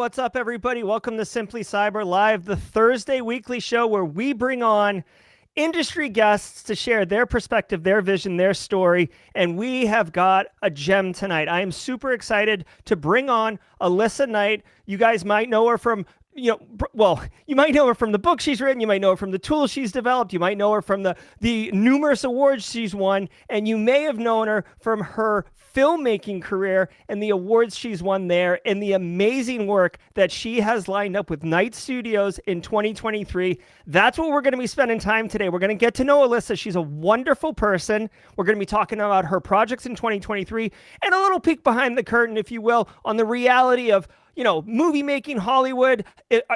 what's up, everybody? Welcome to Simply Cyber Live, the Thursday weekly show where we bring on industry guests to share their perspective, their vision, their story, and we have got a gem tonight. I am super excited to bring on Alissa Knight. You guys might know her from you might know her from the book she's written. You might know her from the tools she's developed. You might know her from the numerous awards she's won. And you may have known her from her filmmaking career and the awards she's won there and the amazing work that she has lined up with Knight Studios in 2023. That's what we're going to be spending time today. We're going to get to know Alissa. She's a wonderful person. We're going to be talking about her projects in 2023 and a little peek behind the curtain, if you will, on the reality of movie making, Hollywood.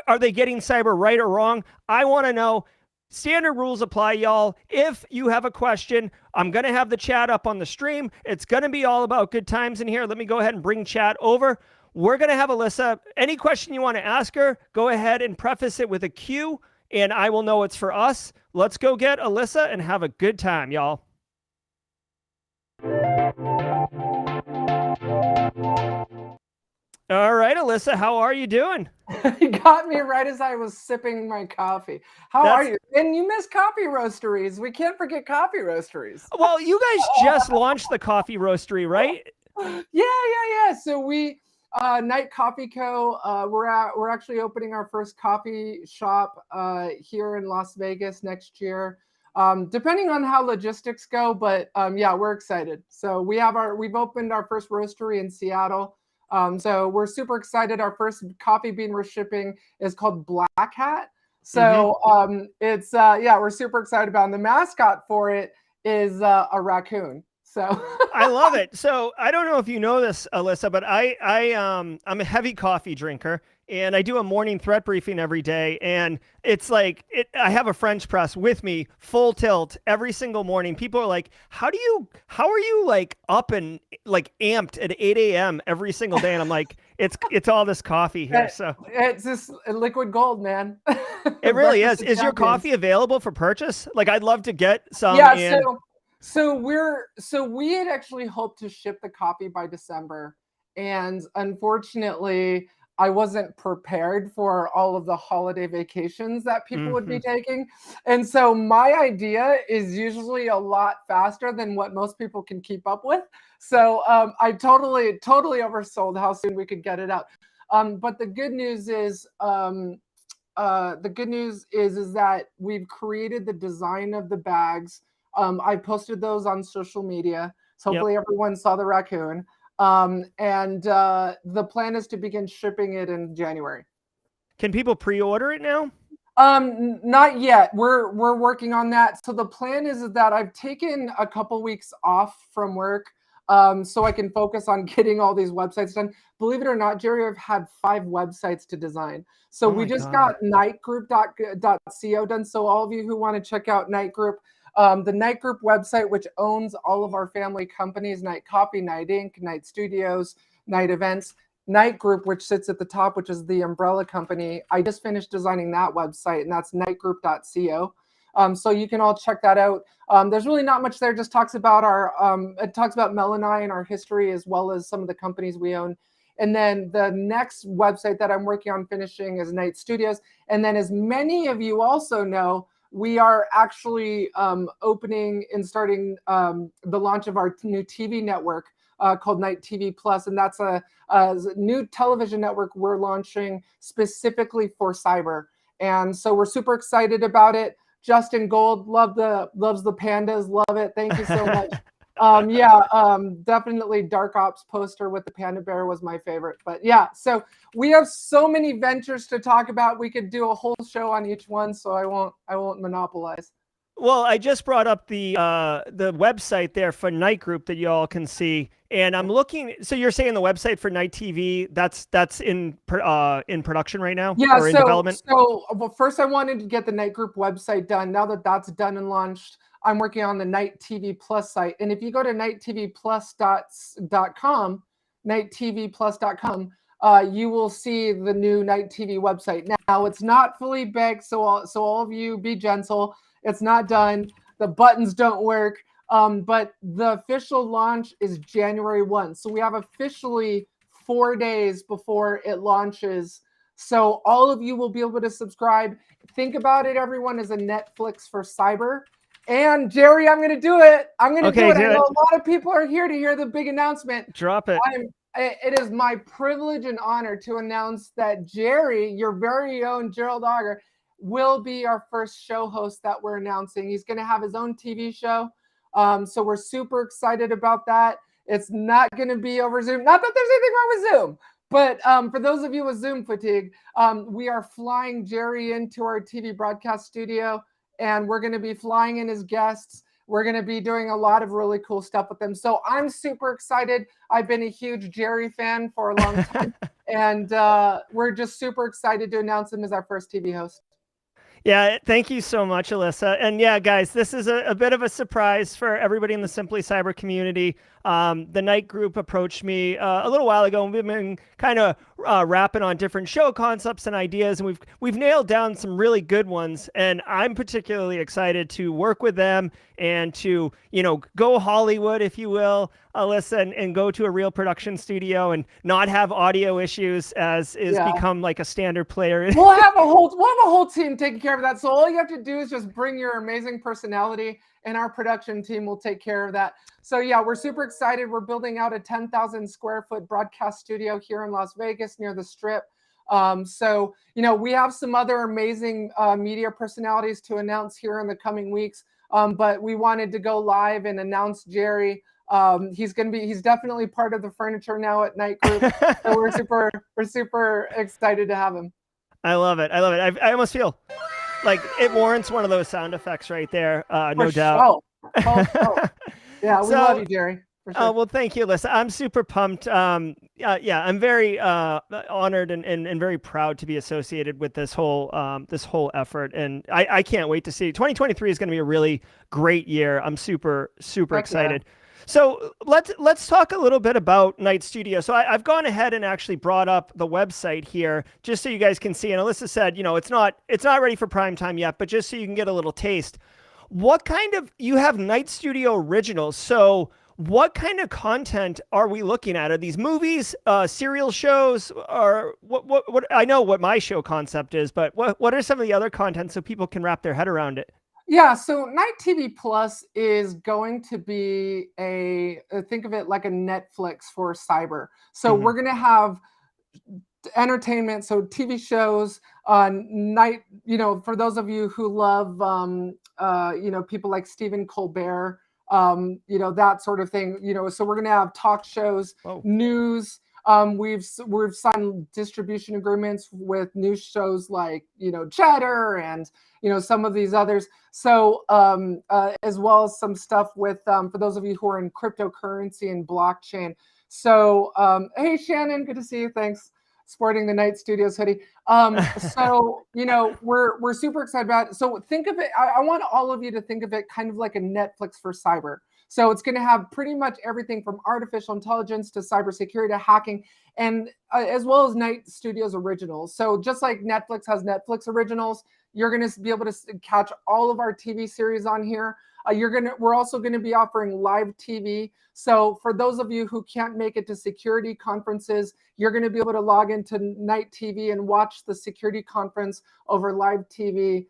Are they getting cyber right or wrong? I want to know. Standard rules apply, y'all. If you have a question, I'm going to have the chat up on the stream. It's going to be all about good times in here. Let me go ahead and bring chat over. We're going to have Alissa. Any question you want to ask her, go ahead and preface it with a Q, and I will know it's for us. Let's go get Alissa and have a good time, y'all. All right, Alissa, how are you doing? You got me right as I was sipping my coffee. How are you? And you missed coffee roasteries. We can't forget coffee roasteries. Well, you guys just launched the coffee roastery, right? Yeah. So we, Knight Coffee Co. We're actually opening our first coffee shop here in Las Vegas next year. Depending on how logistics go, but yeah, we're excited. So we've opened our first roastery in Seattle. So we're super excited. Our first coffee bean we're shipping is called Black Hat. So it's we're super excited about it. And the mascot for it is a raccoon. So I love it. So I don't know if you know this, Alissa, but I'm a heavy coffee drinker, and I do a morning threat briefing every day. And it's like I have a French press with me, full tilt every single morning. People are like, "How are you like up and like amped at 8 a.m. every single day?" And I'm like, "It's all this coffee here." So it's just liquid gold, man. It really is. Is your coffee available for purchase? Like, I'd love to get some. Yeah. So we had actually hoped to ship the coffee by December, and unfortunately I wasn't prepared for all of the holiday vacations that people would be taking. And so my idea is usually a lot faster than what most people can keep up with. So I totally oversold how soon we could get it out. But the good news is that we've created the design of the bags. I posted those on social media. So hopefully everyone saw the raccoon. And the plan is to begin shipping it in January. Can people pre-order it now? Not yet. We're working on that. So the plan is that I've taken a couple weeks off from work so I can focus on getting all these websites done. Believe it or not, Jerry, I've had 5 websites to design. So we just got knightgroup.co done. So all of you who want to check out Knight Group, the Knight Group website, which owns all of our family companies, Knight Coffee, Knight Inc., Knight Studios, Knight Events, Knight Group, which sits at the top, which is the umbrella company. I just finished designing that website, and that's knightgroup.co. So you can all check that out. There's really not much there. It just talks about it talks about Mel and I and our history, as well as some of the companies we own. And then the next website that I'm working on finishing is Knight Studios. And then, as many of you also know, we are actually opening and starting the launch of our new TV network called Knight TV Plus, and that's a new television network we're launching specifically for cyber. And so we're super excited about it. Justin Gold loves the pandas, love it. Thank you so much. Definitely Dark Ops poster with the panda bear was my favorite. But yeah, so we have so many ventures to talk about. We could do a whole show on each one, so I won't monopolize. Well, I just brought up the website there for Knight Group that you all can see, and I'm looking. So you're saying the website for Knight TV that's in production right now? Yeah, or in development? Well, first I wanted to get the Knight Group website done. Now that that's done and launched, I'm working on the Knight TV Plus site. And if you go to knighttvplus.com, knighttvplus.com, you will see the new Knight TV website. Now, it's not fully baked, so all of you be gentle. It's not done. The buttons don't work. But the official launch is January 1. So we have officially 4 days before it launches. So all of you will be able to subscribe. Think about it, everyone, as a Netflix for cyber. And Jerry, I'm going to do it. I'm going to do it. I know a lot of people are here to hear the big announcement. Drop it. It is my privilege and honor to announce that Jerry, your very own Gerald Auger, will be our first show host that we're announcing. He's going to have his own TV show. So we're super excited about that. It's not going to be over Zoom. Not that there's anything wrong with Zoom, but for those of you with Zoom fatigue, we are flying Jerry into our TV broadcast studio, and we're going to be flying in his guests. We're going to be doing a lot of really cool stuff with them. So I'm super excited. I've been a huge Jerry fan for a long time, and we're just super excited to announce him as our first TV host. Yeah, thank you so much, Alissa. And yeah, guys, this is a bit of a surprise for everybody in the Simply Cyber community. The Knight Group approached me a little while ago, and we've been kind of rapping on different show concepts and ideas, and we've nailed down some really good ones. And I'm particularly excited to work with them and to, you know, go Hollywood, if you will, Alissa, and go to a real production studio and not have audio issues as is become like a standard player. We'll have a whole team taking care of that. So all you have to do is just bring your amazing personality, and our production team will take care of that. So yeah, we're super excited. We're building out a 10,000 square foot broadcast studio here in Las Vegas near the Strip. So, you know, we have some other amazing media personalities to announce here in the coming weeks. But we wanted to go live and announce Jerry. He's definitely part of the furniture now at Knight Group. So we're super excited to have him. I love it. I almost feel like it warrants one of those sound effects right there. No doubt. Yeah, we love you, Jerry. Sure. Well, thank you, Alissa. I'm super pumped. Yeah, I'm very honored and very proud to be associated with this whole effort, and I can't wait to see. 2023 is going to be a really great year. I'm super excited. Yeah. So let's talk a little bit about Knight Studio. So I've gone ahead and actually brought up the website here just so you guys can see. And Alissa said, you know, it's not ready for prime time yet, but just so you can get a little taste. What kind of, you have Knight Studio Originals. So what kind of content are we looking at? Are these movies, serial shows, or what? I know what my show concept is, but what are some of the other content so people can wrap their head around it? Yeah, so Knight TV Plus is going to be think of it like a Netflix for cyber. So we're going to have entertainment, so TV shows, Knight, you know, for those of you who love, you know, people like Stephen Colbert, you know, that sort of thing, you know, so we're going to have talk shows, news. We've signed distribution agreements with news shows like, you know, Cheddar and, you know, some of these others. So as well as some stuff with, for those of you who are in cryptocurrency and blockchain. So, hey, Shannon, good to see you. Thanks. Sporting the Knight Studios hoodie. So, you know, we're super excited about it. So think of it, I want all of you to think of it kind of like a Netflix for cyber. So it's going to have pretty much everything from artificial intelligence to cybersecurity to hacking, and as well as Knight Studios originals. So just like Netflix has Netflix originals, you're going to be able to catch all of our TV series on here. We're also going to be offering live TV. So for those of you who can't make it to security conferences, you're going to be able to log into Knight TV and watch the security conference over live TV.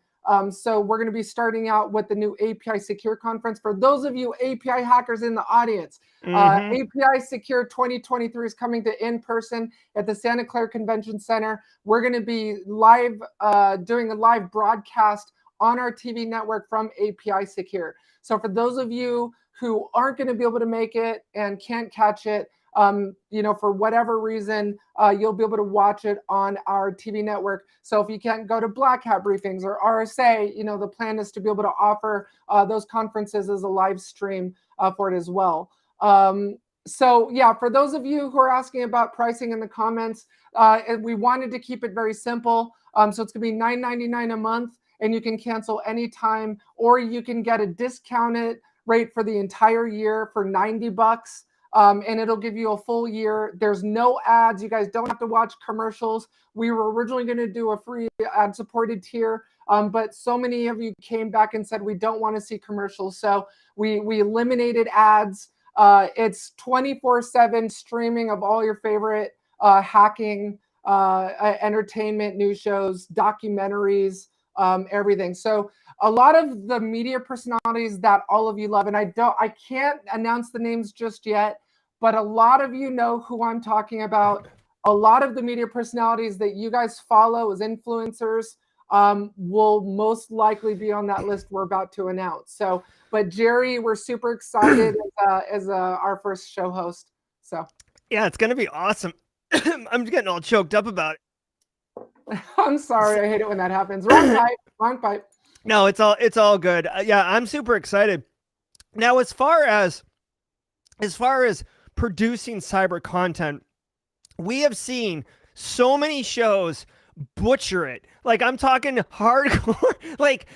So we're going to be starting out with the new API Secure conference. For those of you API hackers in the audience, API Secure 2023 is coming to in person at the Santa Clara Convention Center. We're going to be live, doing a live broadcast on our TV network from API Secure. So for those of you who aren't going to be able to make it and can't catch it, you know, for whatever reason, you'll be able to watch it on our TV network. So if you can't go to Black Hat briefings or RSA, you know, the plan is to be able to offer those conferences as a live stream for it as well. So yeah, for those of you who are asking about pricing in the comments, we wanted to keep it very simple. So it's going to be $9.99 a month, and you can cancel anytime, or you can get a discounted rate for the entire year for $90. And it'll give you a full year. There's no ads. You guys don't have to watch commercials. We were originally going to do a free ad-supported tier, but so many of you came back and said we don't want to see commercials. So we eliminated ads. It's 24/7 streaming of all your favorite hacking, entertainment, news shows, documentaries, everything. So a lot of the media personalities that all of you love, and I can't announce the names just yet, but a lot of you know who I'm talking about. A lot of the media personalities that you guys follow as influencers will most likely be on that list we're about to announce. So, but Jerry, we're super excited as our first show host. So, yeah, it's gonna be awesome. I'm getting all choked up about it. I'm sorry, I hate it when that happens. Wrong pipe, wrong pipe. No, it's all good. Yeah, I'm super excited. Now, as far as producing cyber content, we have seen so many shows butcher it. Like, I'm talking hardcore. Like,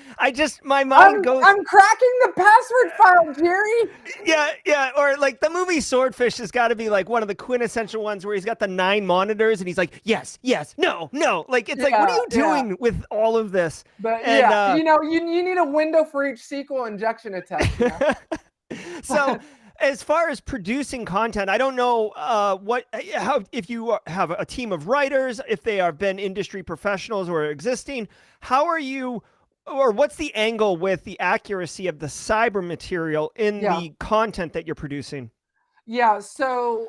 my mind goes. I'm cracking the password file, Jerry. Yeah. Or like the movie Swordfish has got to be like one of the quintessential ones where he's got the 9 monitors and he's like, yes, no. Like, it's like, what are you doing with all of this? But And, you need a window for each SQL injection attempt. You know? So, as far as producing content, I don't know how if you have a team of writers, if they have been industry professionals or existing, how are you, or what's the angle with the accuracy of the cyber material in the content that you're producing? Yeah. So,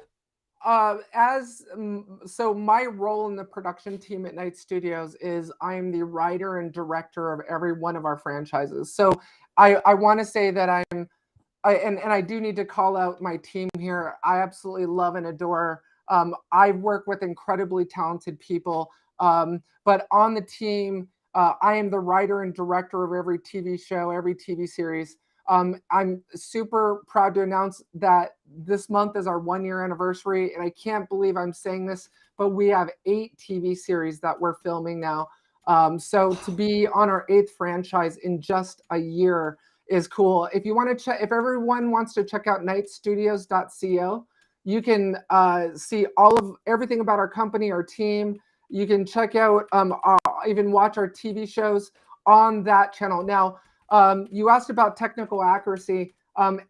so my role in the production team at Night Studios is I'm the writer and director of every one of our franchises. So I want to say that and I do need to call out my team here. I absolutely love and adore. I work with incredibly talented people, but on the team, I am the writer and director of every TV show, every TV series. I'm super proud to announce that this month is our 1-year anniversary, and I can't believe I'm saying this, but we have 8 TV series that we're filming now. So to be on our 8th franchise in just a year is cool. If you want to check, if everyone wants to check out nightstudios.co, you can see everything about our company, our team. You can check out, even watch our TV shows on that channel. Now, you asked about technical accuracy.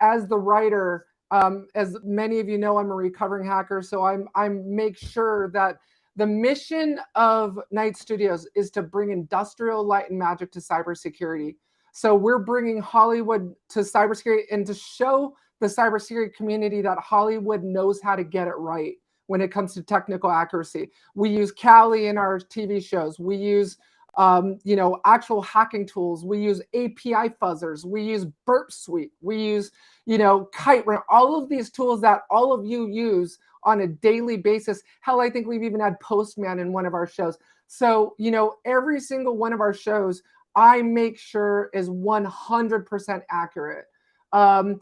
As the writer, as many of you know, I'm a recovering hacker, so I make sure that the mission of Night Studios is to bring industrial light and magic to cybersecurity. So we're bringing Hollywood to cybersecurity and to show the cybersecurity community that Hollywood knows how to get it right when it comes to technical accuracy. We use Kali in our TV shows. We use, actual hacking tools. We use API fuzzers. We use Burp Suite. We use, Kite Run. All of these tools that all of you use on a daily basis. Hell, I think we've even had Postman in one of our shows. So, every single one of our shows, I make sure is 100% accurate. Adam,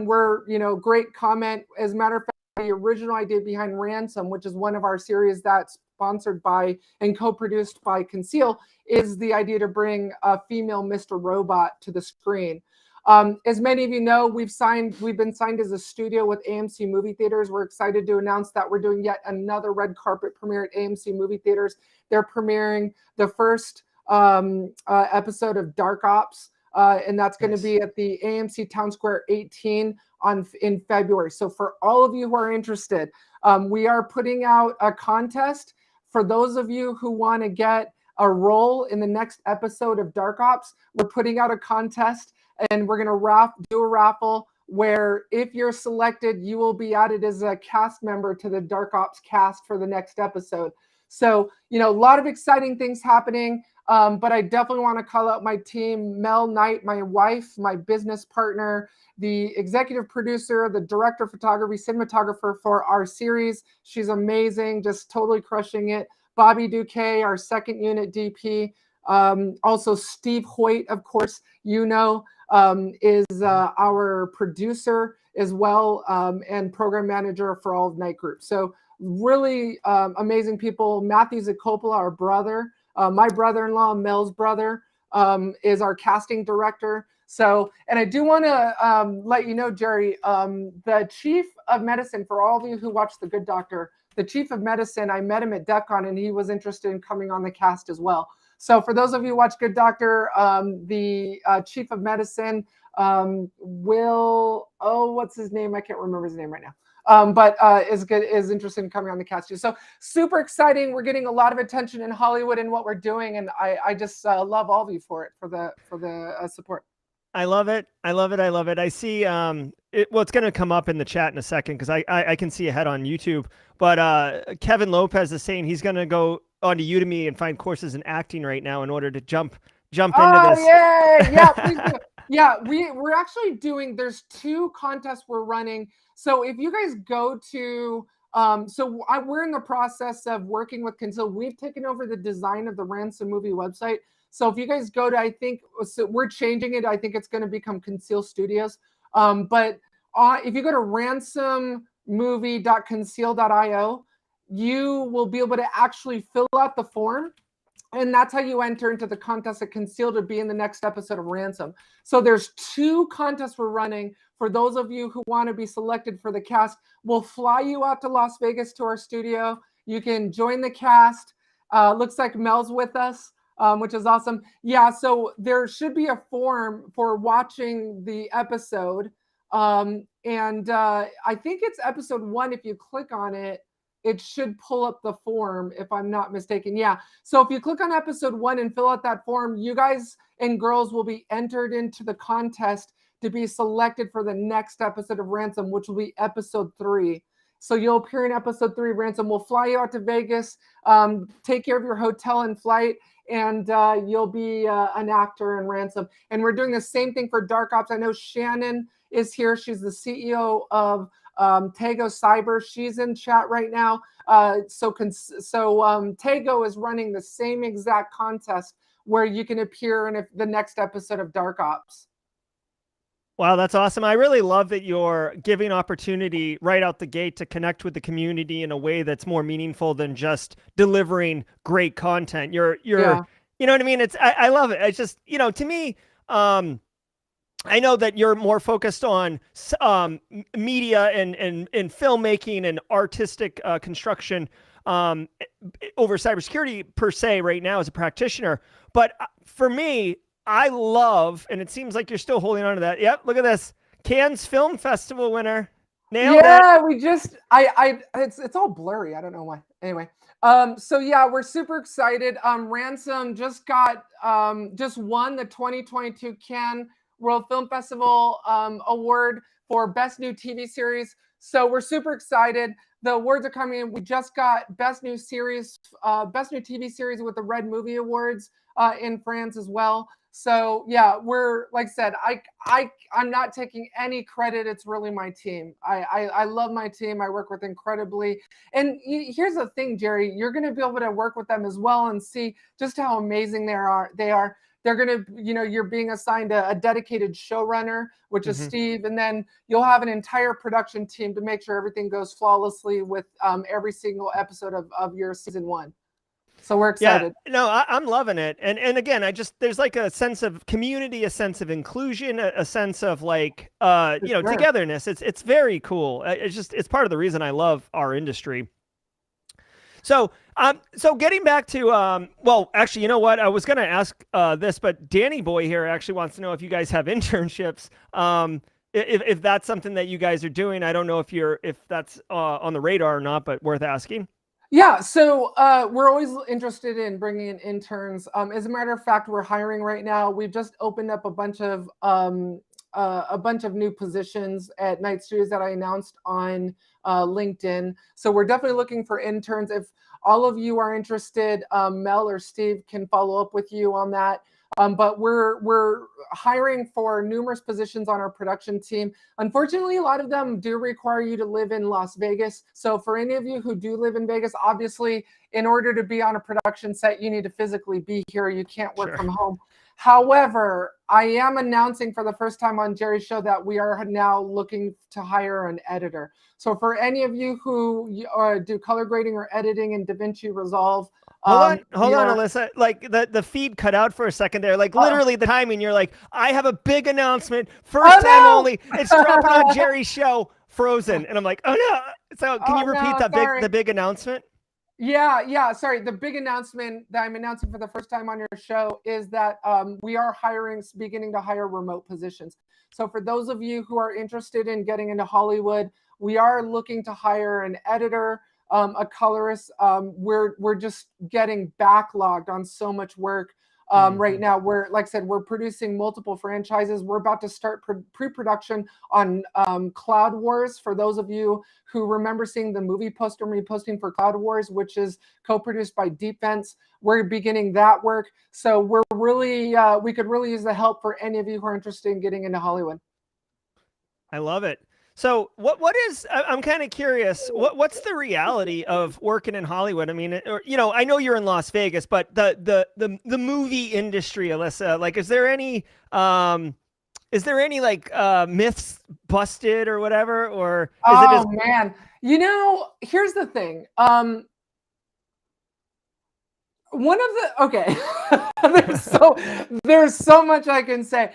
we're, great comment. As a matter of fact, the original idea behind Ransom, which is one of our series that's sponsored by and co-produced by Conceal, is the idea to bring a female Mr. Robot to the screen. As many of you know, we've been signed as a studio with AMC Movie Theaters. We're excited to announce that we're doing yet another red carpet premiere at AMC Movie Theaters. They're premiering the first episode of Dark Ops, and that's going to be at the AMC Town Square 18 in February. So for all of you who are interested, we are putting out a contest for those of you who want to get a role in the next episode of Dark Ops. We're putting out a contest, and we're going to do a raffle where if you're selected, you will be added as a cast member to the Dark Ops cast for the next episode. So, a lot of exciting things happening, but I definitely want to call out my team, Mel Knight, my wife, my business partner, the executive producer, the director of photography, cinematographer for our series. She's amazing, just totally crushing it. Bobby Duque, our second unit DP. Also Steve Hoyt, of course, is our producer as well, and program manager for all of Night Group. So really amazing people. Matthew Zakopola, our brother, my brother-in-law, Mel's brother, is our casting director. So, and I do want to let you know, Jerry, the chief of medicine, for all of you who watch The Good Doctor, the chief of medicine, I met him at DEF CON and he was interested in coming on the cast as well. So for those of you who watch Good Doctor, the chief of medicine, what's his name? I can't remember his name right now. but is interested in coming on the cast too. So super exciting. We're getting a lot of attention in Hollywood and what we're doing, and I just love all of you for the support. I love it. I love it. I love it. I see it's going to come up in the chat in a second because I can see ahead on YouTube. But Kevin Lopez is saying he's going to go onto Udemy and find courses in acting right now in order to jump into this. Yay! Yeah, please do. Yeah, we're actually doing. There's 2 contests we're running. So if you guys go to we're in the process of working with Conceal. We've taken over the design of the Ransom movie website. So if you guys go to, I think we're changing it. I think it's going to become Conceal Studios. But if you go to ransommovie.conceal.io, you will be able to actually fill out the form. And that's how you enter into the contest at Conceal to be in the next episode of Ransom. So there's 2 contests we're running. For those of you who want to be selected for the cast, we'll fly you out to Las Vegas to our studio. You can join the cast. Looks like Mel's with us. Which is awesome. Yeah, so there should be a form for watching the episode. I think it's episode 1. If you click on it, it should pull up the form, if I'm not mistaken. Yeah, so if you click on episode 1 and fill out that form, you guys and girls will be entered into the contest to be selected for the next episode of Ransom, which will be episode 3. So you'll appear in episode 3 of Ransom. We'll fly you out to Vegas, take care of your hotel and flight, and you'll be an actor in Ransom. And we're doing the same thing for Dark Ops. I know Shannon is here. She's the CEO of Tago Cyber. She's in chat right now. Tago is running the same exact contest where you can appear in the next episode of Dark Ops. Wow, that's awesome. I really love that you're giving opportunity right out the gate to connect with the community in a way that's more meaningful than just delivering great content. You know what I mean? I love it. It's just, to me, I know that you're more focused on media and filmmaking and artistic construction over cybersecurity per se right now as a practitioner. But for me, I love, and it seems like you're still holding on to that. Yep, look at this. Cannes Film Festival winner. Nailed it. Yeah, we just, it's all blurry. I don't know why. Anyway, so yeah, we're super excited. Ransom just won the 2022 Cannes World Film Festival award for Best New TV Series. So we're super excited. The awards are coming in. We just got Best New Series, Best New TV Series with the Red Movie Awards in France as well. So yeah, we're, like I said, I'm not taking any credit. It's really my team. I love my team. I work with incredibly. And here's the thing, Jerry, you're going to be able to work with them as well and see just how amazing they are. They're going to, you're being assigned a dedicated showrunner, which is Steve. And then you'll have an entire production team to make sure everything goes flawlessly with every single episode of your season 1. So we're excited. Yeah, no, I'm loving it. And again, there's like a sense of community, a sense of inclusion, a sense of like, togetherness. It's very cool. It's part of the reason I love our industry. So getting back to, well, actually, you know what? I was going to ask this, but Danny Boy here actually wants to know if you guys have internships. If that's something that you guys are doing. I don't know if that's on the radar or not, but worth asking. Yeah, so we're always interested in bringing in interns. As a matter of fact, we're hiring right now. We've just opened up a bunch of new positions at Night Studios that I announced on LinkedIn. So we're definitely looking for interns. If all of you are interested, Mel or Steve can follow up with you on that. But we're hiring for numerous positions on our production team. Unfortunately, a lot of them do require you to live in Las Vegas. So for any of you who do live in Vegas, obviously, in order to be on a production set, you need to physically be here. You can't work from home. However, I am announcing for the first time on Jerry's show that we are now looking to hire an editor. So for any of you who do color grading or editing in DaVinci Resolve, Hold on, Alissa. Like the feed cut out for a second there. Like literally the timing. You're like, I have a big announcement. First time only. It's dropping on Jerry's show, Frozen. And I'm like, oh no. So can you repeat the big announcement? Yeah. Sorry. The big announcement that I'm announcing for the first time on your show is that we are beginning to hire remote positions. So for those of you who are interested in getting into Hollywood, We are looking to hire an editor, a colorist. We're just getting backlogged on so much work. Right now, like I said, we're producing multiple franchises. We're about to start pre-production on Cloud Wars. For those of you who remember seeing the movie poster reposting for Cloud Wars, which is co-produced by Deep Fence, we're beginning that work. So we're really, we could really use the help for any of you who are interested in getting into Hollywood. I love it. So what is, I'm kind of curious, what's the reality of working in Hollywood? I mean, or, you know, I know you're in Las Vegas, but the movie industry, Alissa, like, is there any like myths busted or whatever, or is it Oh man, you know, here's the thing. One of the, okay, there's so much I can say.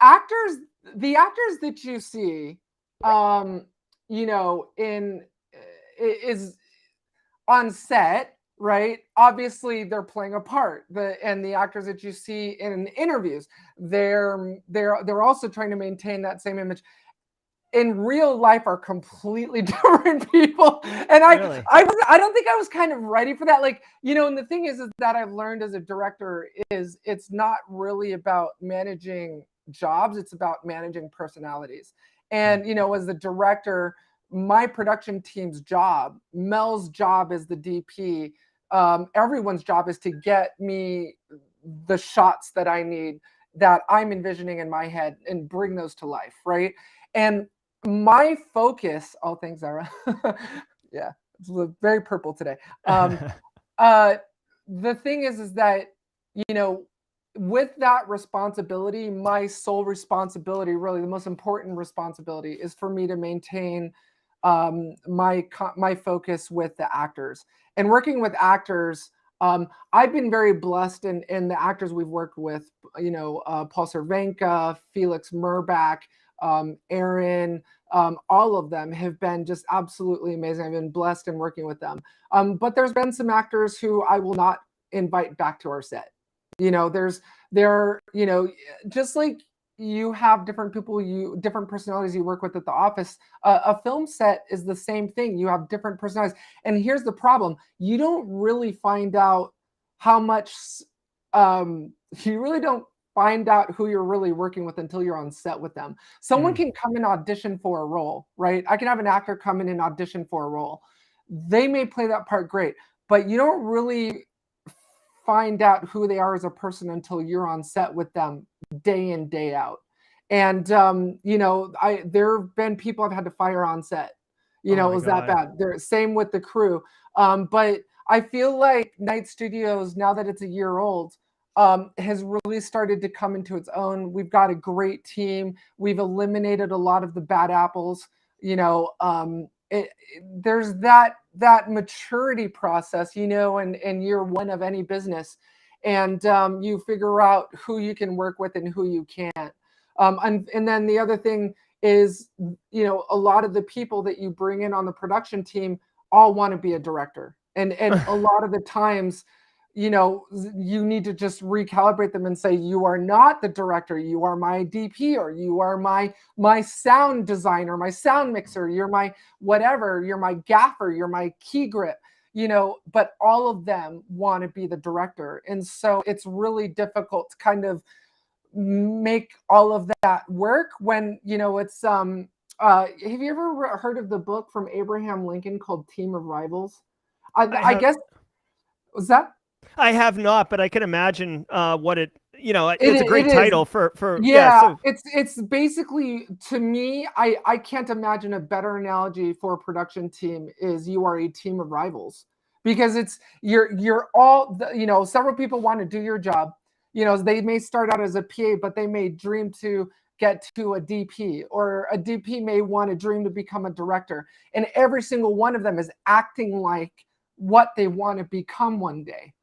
Actors, the actors that you see, you know, is on set, right? Obviously, they're playing a part. And the actors that you see in interviews, they're also trying to maintain that same image. In real life are completely different people. And really? I don't think I was kind of ready for that. Like, you know, and the thing is that I've learned as a director is it's not really about managing jobs, it's about managing personalities. And, you know, as the director, my production team's job, Mel's job as the DP, everyone's job is to get me the shots that I need, that I'm envisioning in my head, and bring those to life, right? And my focus, all things are, yeah, it's very purple today. The thing is that, you know, with that responsibility, my sole responsibility, really the most important responsibility, is for me to maintain my focus with the actors. And working with actors, I've been very blessed in the actors we've worked with, you know, Paul Cervenka, Felix Murbach, Aaron, all of them have been just absolutely amazing. I've been blessed in working with them. But there's been some actors who I will not invite back to our set. You know, you know, just like you have different people, different personalities you work with at the office. A film set is the same thing. You have different personalities. And here's the problem. You don't really find out how much, you really don't find out who you're really working with until you're on set with them. Someone can come and audition for a role, right? I can have an actor come in and audition for a role. They may play that part great, but you don't really find out who they are as a person until you're on set with them day in, day out. And, you know, there have been people I've had to fire on set, you know, it was that bad. Same with the crew. But I feel like Night Studios, now that it's a year old, has really started to come into its own. We've got a great team. We've eliminated a lot of the bad apples. You know, there's that maturity process, you know, in year one of any business, and you figure out who you can work with and who you can't. And then the other thing is, you know, a lot of the people that you bring in on the production team all want to be a director, and a lot of the times, you know, you need to just recalibrate them and say, you are not the director, you are my DP, or you are my sound designer, my sound mixer, you're my whatever, you're my gaffer, you're my key grip, you know, but all of them want to be the director. And so it's really difficult to kind of make all of that work when, you know, it's have you ever heard of the book from Abraham Lincoln called Team of Rivals? I guess, was that? I have not, but I can imagine what it, you know, it's a great it title is. for Yeah, so it's basically, to me, I can't imagine a better analogy for a production team is you are a team of rivals, because it's you're all, you know, several people want to do your job. You know, they may start out as a PA, but they may dream to get to a DP, or a DP may want to dream to become a director, and every single one of them is acting like what they want to become one day.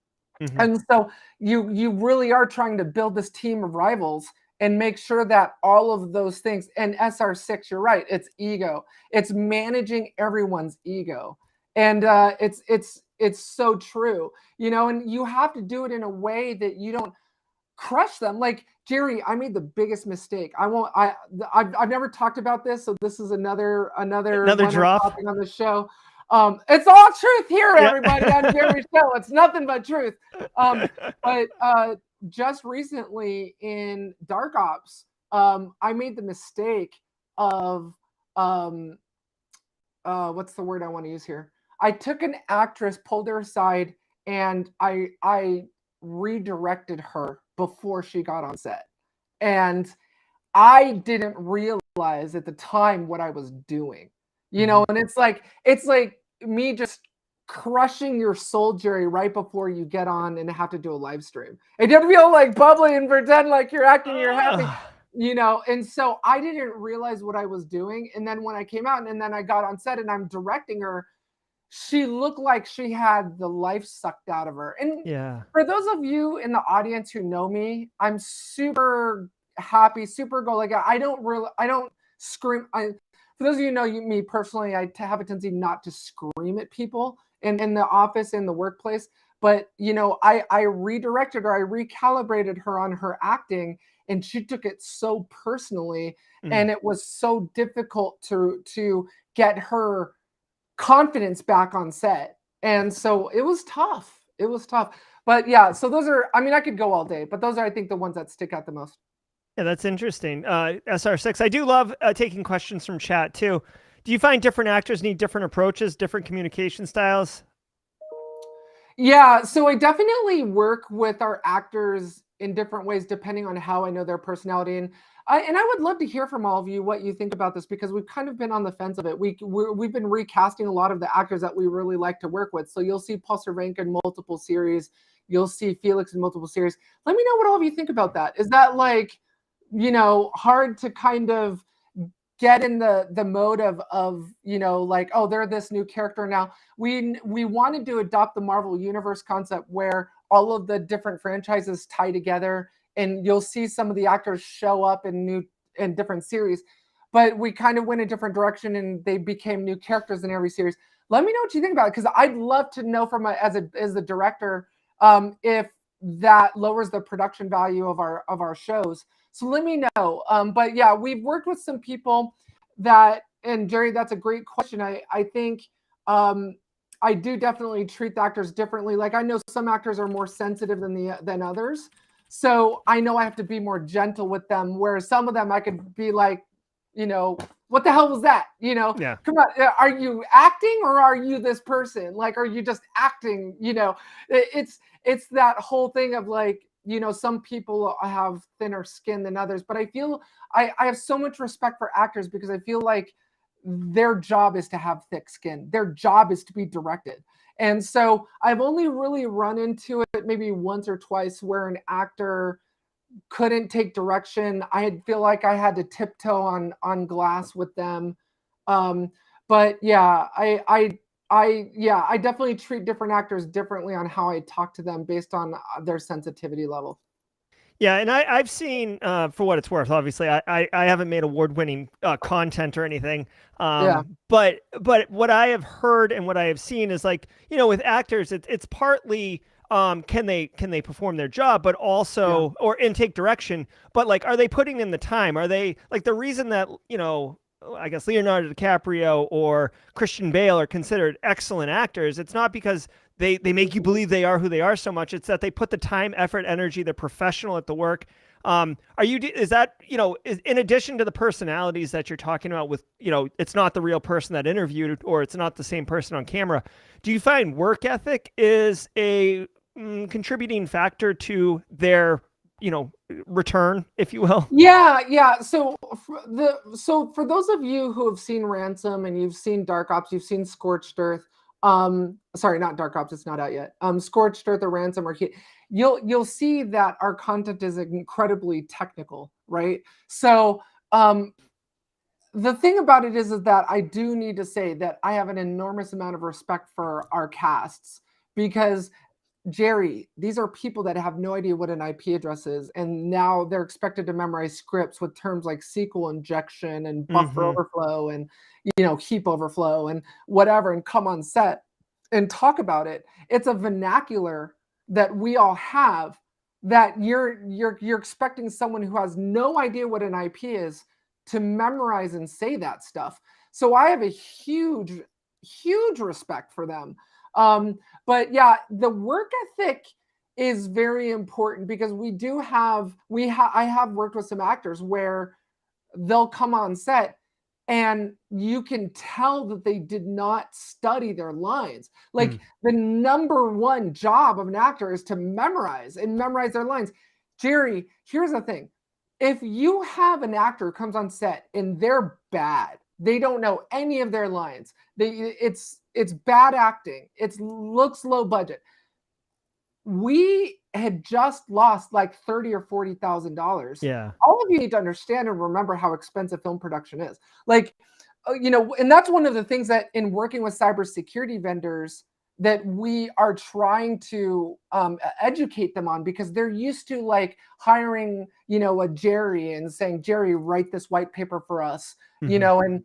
And so you really are trying to build this team of rivals and make sure that all of those things, and SR6, you're right, it's ego. It's managing everyone's ego. And it's so true, you know, and you have to do it in a way that you don't crush them. Like, Jerry, I made the biggest mistake. I've never talked about this, so this is another minor drop. topic on the show. It's all truth here, Yeah. everybody, on Jerry's show. It's nothing but truth. But just recently in Dark Ops, I made the mistake of what's the word I want to use here? I took an actress, pulled her aside, and I redirected her before she got on set. And I didn't realize at the time what I was doing. You know, and it's like me just crushing your soul, Jerry, right before you get on and have to do a live stream. It didn't feel like bubbly and pretend like you're acting, you're happy. You know, and so I didn't realize what I was doing. And then when I came out and then I got on set and I'm directing her, she looked like she had the life sucked out of her. And for those of you in the audience who know me, I'm super happy, super go. Like, I don't scream. For those of you who know me personally, I have a tendency not to scream at people in the office, in the workplace. But, you know, I redirected her, I recalibrated her on her acting, and she took it so personally. And it was so difficult to get her confidence back on set. And so it was tough. It was tough. But yeah, so those are, I mean, I could go all day, but those are, I think, the ones that stick out the most. Yeah, that's interesting. SR6, I do love taking questions from chat too. Do you find different actors need different approaches, different communication styles? Yeah, so I definitely work with our actors in different ways depending on how I know their personality. And I would love to hear from all of you what you think about this, because we've kind of been on the fence of it. We've been recasting a lot of the actors that we really like to work with. So you'll see Paul Cervenka in multiple series. You'll see Felix in multiple series. Let me know what all of you think about that. Is that, like, you know, hard to kind of get in the mode of, you know, like, oh, they're this new character now. We wanted to adopt the Marvel Universe concept where all of the different franchises tie together, and you'll see some of the actors show up in different series. But we kind of went a different direction, and they became new characters in every series. Let me know what you think about it, because I'd love to know from as the director, if that lowers the production value of our shows. So let me know. But yeah, we've worked with some people that, and Jerry, that's a great question. I think I do definitely treat the actors differently. Like, I know some actors are more sensitive than others. So I know I have to be more gentle with them, whereas some of them I could be like, you know, what the hell was that? You know, come on, are you acting or are you this person? Like, are you just acting? You know, it's that whole thing of, like, you know, some people have thinner skin than others, but I feel I have so much respect for actors, because I feel like their job is to have thick skin. Their job is to be directed. And so I've only really run into it maybe once or twice where an actor couldn't take direction. I feel like I had to tiptoe on glass with them. But yeah, I definitely treat different actors differently on how I talk to them based on their sensitivity level. Yeah, and I've seen, for what it's worth, obviously, I haven't made award-winning content or anything. But what I have heard and what I have seen is, like, you know, with actors, it's partly can they perform their job, but also or take direction, but, like, are they putting in the time? Are they, like, the reason that, you know, I guess Leonardo DiCaprio or Christian Bale are considered excellent actors, it's not because they make you believe they are who they are so much. It's that they put the time, effort, energy. They're professional at the work. Is that, you know, in addition to the personalities that you're talking about with, you know, it's not the real person that interviewed, or it's not the same person on camera. Do you find work ethic is a contributing factor to their, you know, return, if you will? Yeah. So for those of you who have seen Ransom and you've seen Dark Ops, you've seen Scorched Earth. Sorry, not Dark Ops, it's not out yet. Scorched Earth or Ransom or you'll see that our content is incredibly technical, right? So the thing about it is that I do need to say that I have an enormous amount of respect for our casts, because Jerry, these are people that have no idea what an IP address is, and now they're expected to memorize scripts with terms like SQL injection and buffer overflow and, you know, heap overflow and whatever, and come on set and talk about it. It's a vernacular that we all have, that you're expecting someone who has no idea what an IP is to memorize and say that stuff. So I have a huge respect for them. But yeah, the work ethic is very important because I have worked with some actors where they'll come on set and you can tell that they did not study their lines. Like the number one job of an actor is to memorize their lines. Jerry, here's the thing. If you have an actor who comes on set and they're bad, they don't know any of their lines. It's bad acting. It looks low budget. We had just lost like $30,000 or $40,000. Yeah. All of you need to understand and remember how expensive film production is. Like, and that's one of the things that in working with cybersecurity vendors that we are trying to educate them on, because they're used to like hiring, a Jerry and saying, Jerry, write this white paper for us, and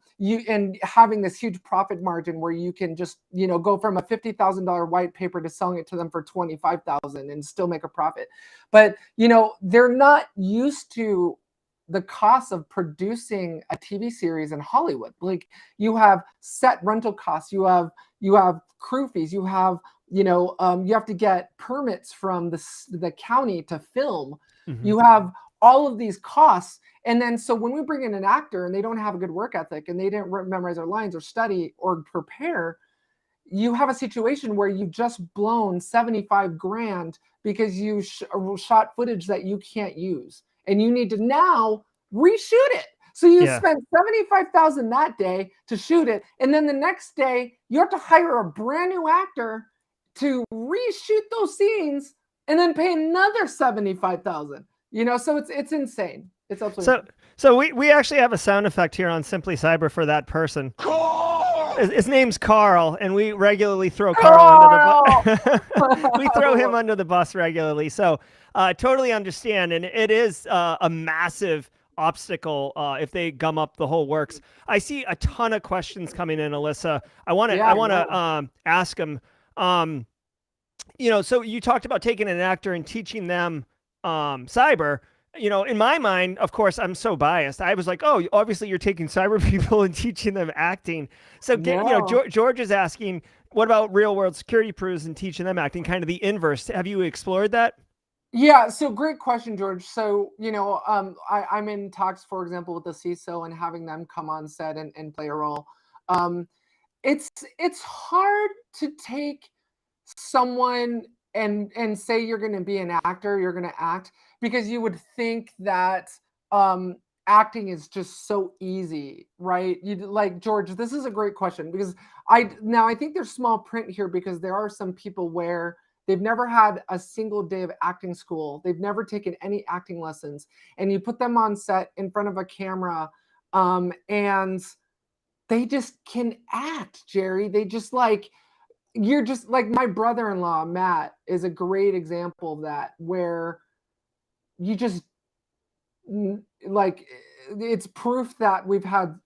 having this huge profit margin where you can just, go from a $50,000 white paper to selling it to them for 25,000 and still make a profit. But, they're not used to the cost of producing a TV series in Hollywood. Like, you have set rental costs, you have crew fees, you have to get permits from the county to film. You have all of these costs. And then so when we bring in an actor and they don't have a good work ethic and they didn't memorize their lines or study or prepare, you have a situation where you've just blown 75 grand because you shot footage that you can't use. And you need to now reshoot it. So you spent 75,000 that day to shoot it. And then the next day you have to hire a brand new actor to reshoot those scenes and then pay another 75,000. So it's insane. It's absolutely insane. So we actually have a sound effect here on Simply Cyber for that person. His name's Carl, and we regularly throw Carl under the bus. We throw him under the bus regularly. So totally understand. And it is a massive obstacle if they gum up the whole works. I see a ton of questions coming in, Alissa. I want to ask them. So you talked about taking an actor and teaching them cyber. In my mind, of course, I'm so biased. I was like, oh, obviously you're taking cyber people and teaching them acting. So, George is asking, what about real world security pros and teaching them acting? Kind of the inverse. Have you explored that? Yeah, so great question, George. So, I'm in talks, for example, with the CISO and having them come on set and play a role. It's hard to take someone and say you're going to be an actor, you're going to act, because you would think that acting is just so easy, right? Like, George, this is a great question, because I think there's small print here, because there are some people where they've never had a single day of acting school. They've never taken any acting lessons. And you put them on set in front of a camera and they just can act, Jerry. They just you're just like my brother-in-law, Matt, is a great example of that, where you just it's proof that we've had,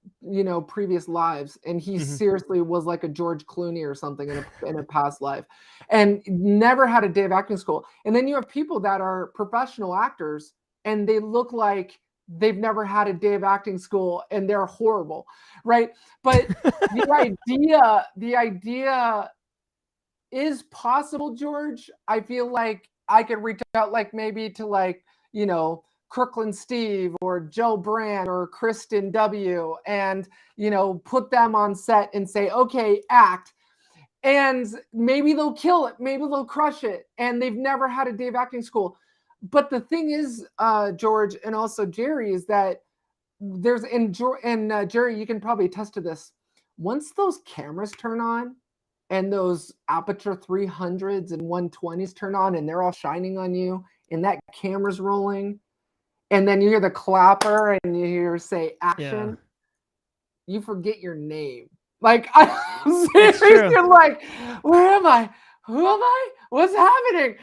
previous lives, and he seriously was like a George Clooney or something in a past life, and never had a day of acting school. And then you have people that are professional actors and they look like they've never had a day of acting school and they're horrible, right? But the idea is possible, George. I feel like I could reach out, maybe to Crooklyn Steve or Joe Brand or Kristen W. and, put them on set and say, okay, act. And maybe they'll kill it. Maybe they'll crush it. And they've never had a day of acting school. But the thing is, George, and also Jerry, is that Jerry, you can probably attest to this. Once those cameras turn on and those aperture 300s and 120s turn on and they're all shining on you and that camera's rolling, and then you hear the clapper and you hear say action, you forget your name. Like, I'm seriously like, where am I? Who am I? What's happening?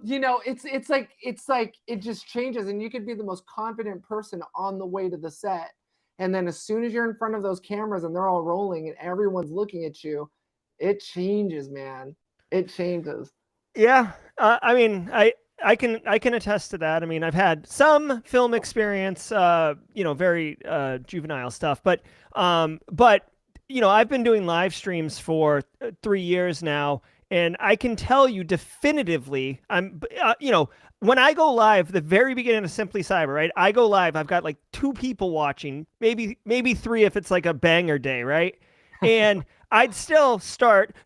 It's like it just changes, and you could be the most confident person on the way to the set. And then as soon as you're in front of those cameras and they're all rolling and everyone's looking at you, it changes, man. It changes. Yeah. I can attest to that. I mean, I've had some film experience, very juvenile stuff, but I've been doing live streams for 3 years now, and I can tell you definitively, when I go live, the very beginning of Simply Cyber, right? I go live, I've got like 2 people watching, maybe 3 if it's like a banger day, right? And I'd still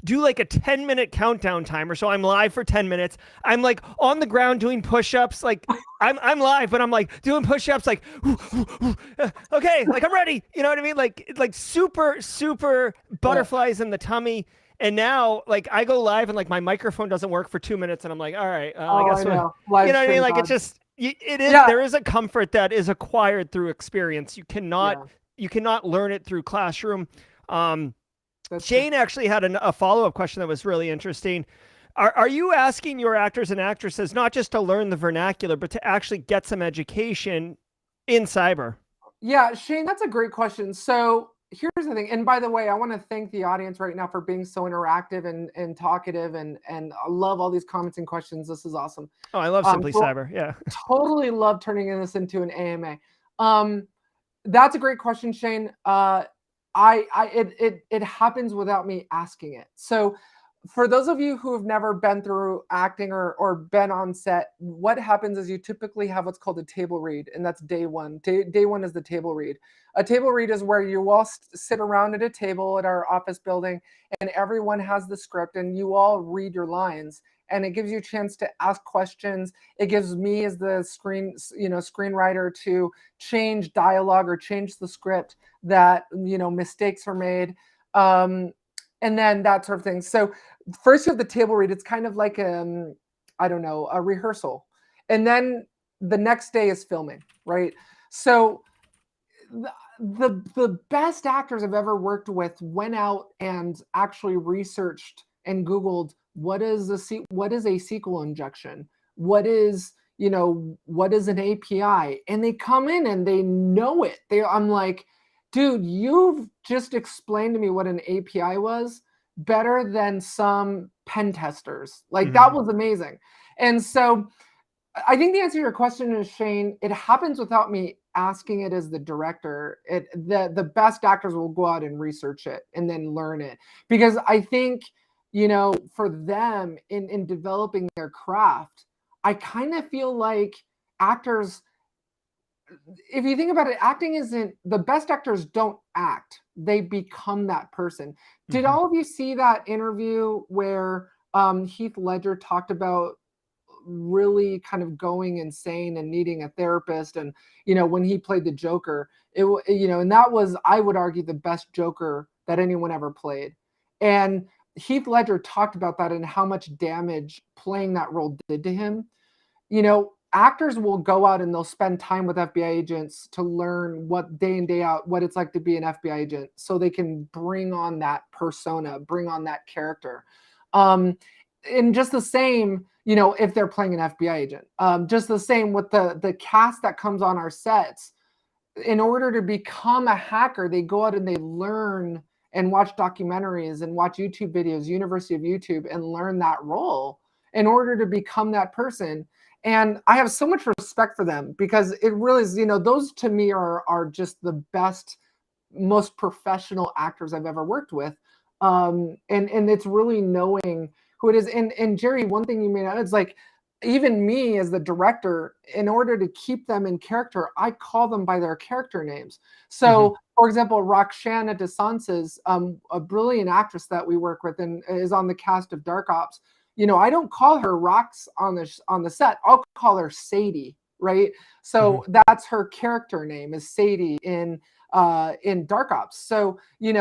do like a 10-minute countdown timer. So I'm live for 10 minutes. I'm like on the ground doing push-ups. Like I'm live, but I'm like doing push-ups, like, okay, like I'm ready. You know what I mean? Like super, super butterflies in the tummy. And now, like, I go live and like my microphone doesn't work for 2 minutes, and I'm like, all right, I guess I know. you know what I mean? Like, it's just it is. Yeah. There is a comfort that is acquired through experience. You cannot learn it through classroom. Shane actually had a follow-up question that was really interesting. Are you asking your actors and actresses not just to learn the vernacular, but to actually get some education in cyber? Yeah, Shane, that's a great question. So here's the thing. And by the way, I want to thank the audience right now for being so interactive and talkative, and I love all these comments and questions. This is awesome. Oh, I love Simply Cyber. Yeah. Totally love turning this into an AMA. That's a great question, Shane. It happens without me asking it. So for those of you who have never been through acting or been on set, what happens is you typically have what's called a table read, and that's day one. Day one is the table read. A table read is where you all sit around at a table at our office building, and everyone has the script, and you all read your lines, and it gives you a chance to ask questions. It gives me as the screenwriter to change dialogue or change the script that mistakes are made. And then that sort of thing. So first you have the table read. It's kind of like a rehearsal. And then the next day is filming, right? So the best actors I've ever worked with went out and actually researched and Googled what is a SQL injection? What is an API? And they come in and they know it. I'm like, dude, you've just explained to me what an API was better than some pen testers. Like that was amazing. And so I think the answer to your question is, Shane, it happens without me asking it as the director. The best actors will go out and research it and then learn it. Because I think, for them in developing their craft, I kind of feel like actors, if you think about it, acting isn't, the best actors don't act. They become that person. Did all of you see that interview where Heath Ledger talked about really kind of going insane and needing a therapist? And, when he played the Joker, and that was, I would argue, the best Joker that anyone ever played. And Heath Ledger talked about that and how much damage playing that role did to him. Actors will go out and they'll spend time with FBI agents to learn what day in, day out, what it's like to be an FBI agent, so they can bring on that persona, bring on that character. And just the same, if they're playing an FBI agent, just the same with the cast that comes on our sets. In order to become a hacker, they go out and they learn and watch documentaries and watch YouTube videos, University of YouTube, and learn that role in order to become that person. And I have so much respect for them, because it really is, those to me are just the best, most professional actors I've ever worked with. And it's really knowing who it is. And Jerry, one thing you may not, it's like, even me as the director, in order to keep them in character, I call them by their character names. So, for example, Roxana DeSantis, a brilliant actress that we work with and is on the cast of Dark Ops. I don't call her Rox on the set. I'll call her Sadie, right? So that's her character name, is Sadie in Dark Ops. So they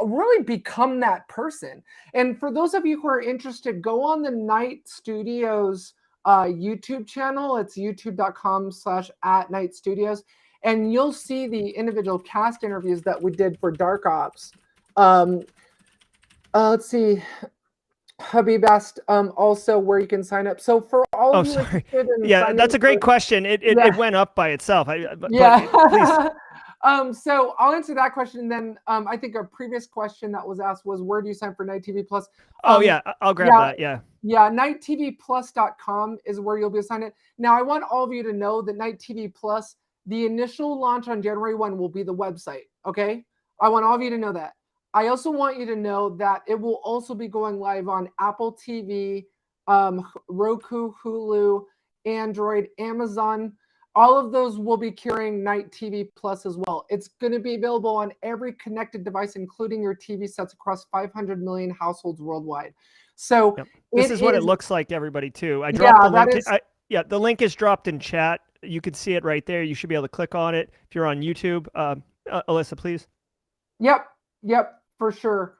really become that person. And for those of you who are interested, go on the Knight Studios YouTube channel. It's youtube.com/@KnightStudios, and you'll see the individual cast interviews that we did for Dark Ops. Let's see, Habib asked also where you can sign up. So for all of you interested in that's a great question. It went up by itself. Yeah. Please. So I'll answer that question. And then I think a previous question that was asked was, where do you sign for Night TV Plus? Oh yeah, I'll grab that. Yeah. Yeah, nighttvplus.com is where you'll be assigned it. Now, I want all of you to know that Night TV Plus, the initial launch on January 1 will be the website, okay? I want all of you to know that. I also want you to know that it will also be going live on Apple TV, Roku, Hulu, Android, Amazon. All of those will be carrying Night TV Plus as well. It's going to be available on every connected device, including your TV sets across 500 million households worldwide. So yep. This is what it looks like to everybody too. I dropped the link. The link is dropped in chat. You can see it right there. You should be able to click on it if you're on YouTube. Alissa, please. Yep, for sure.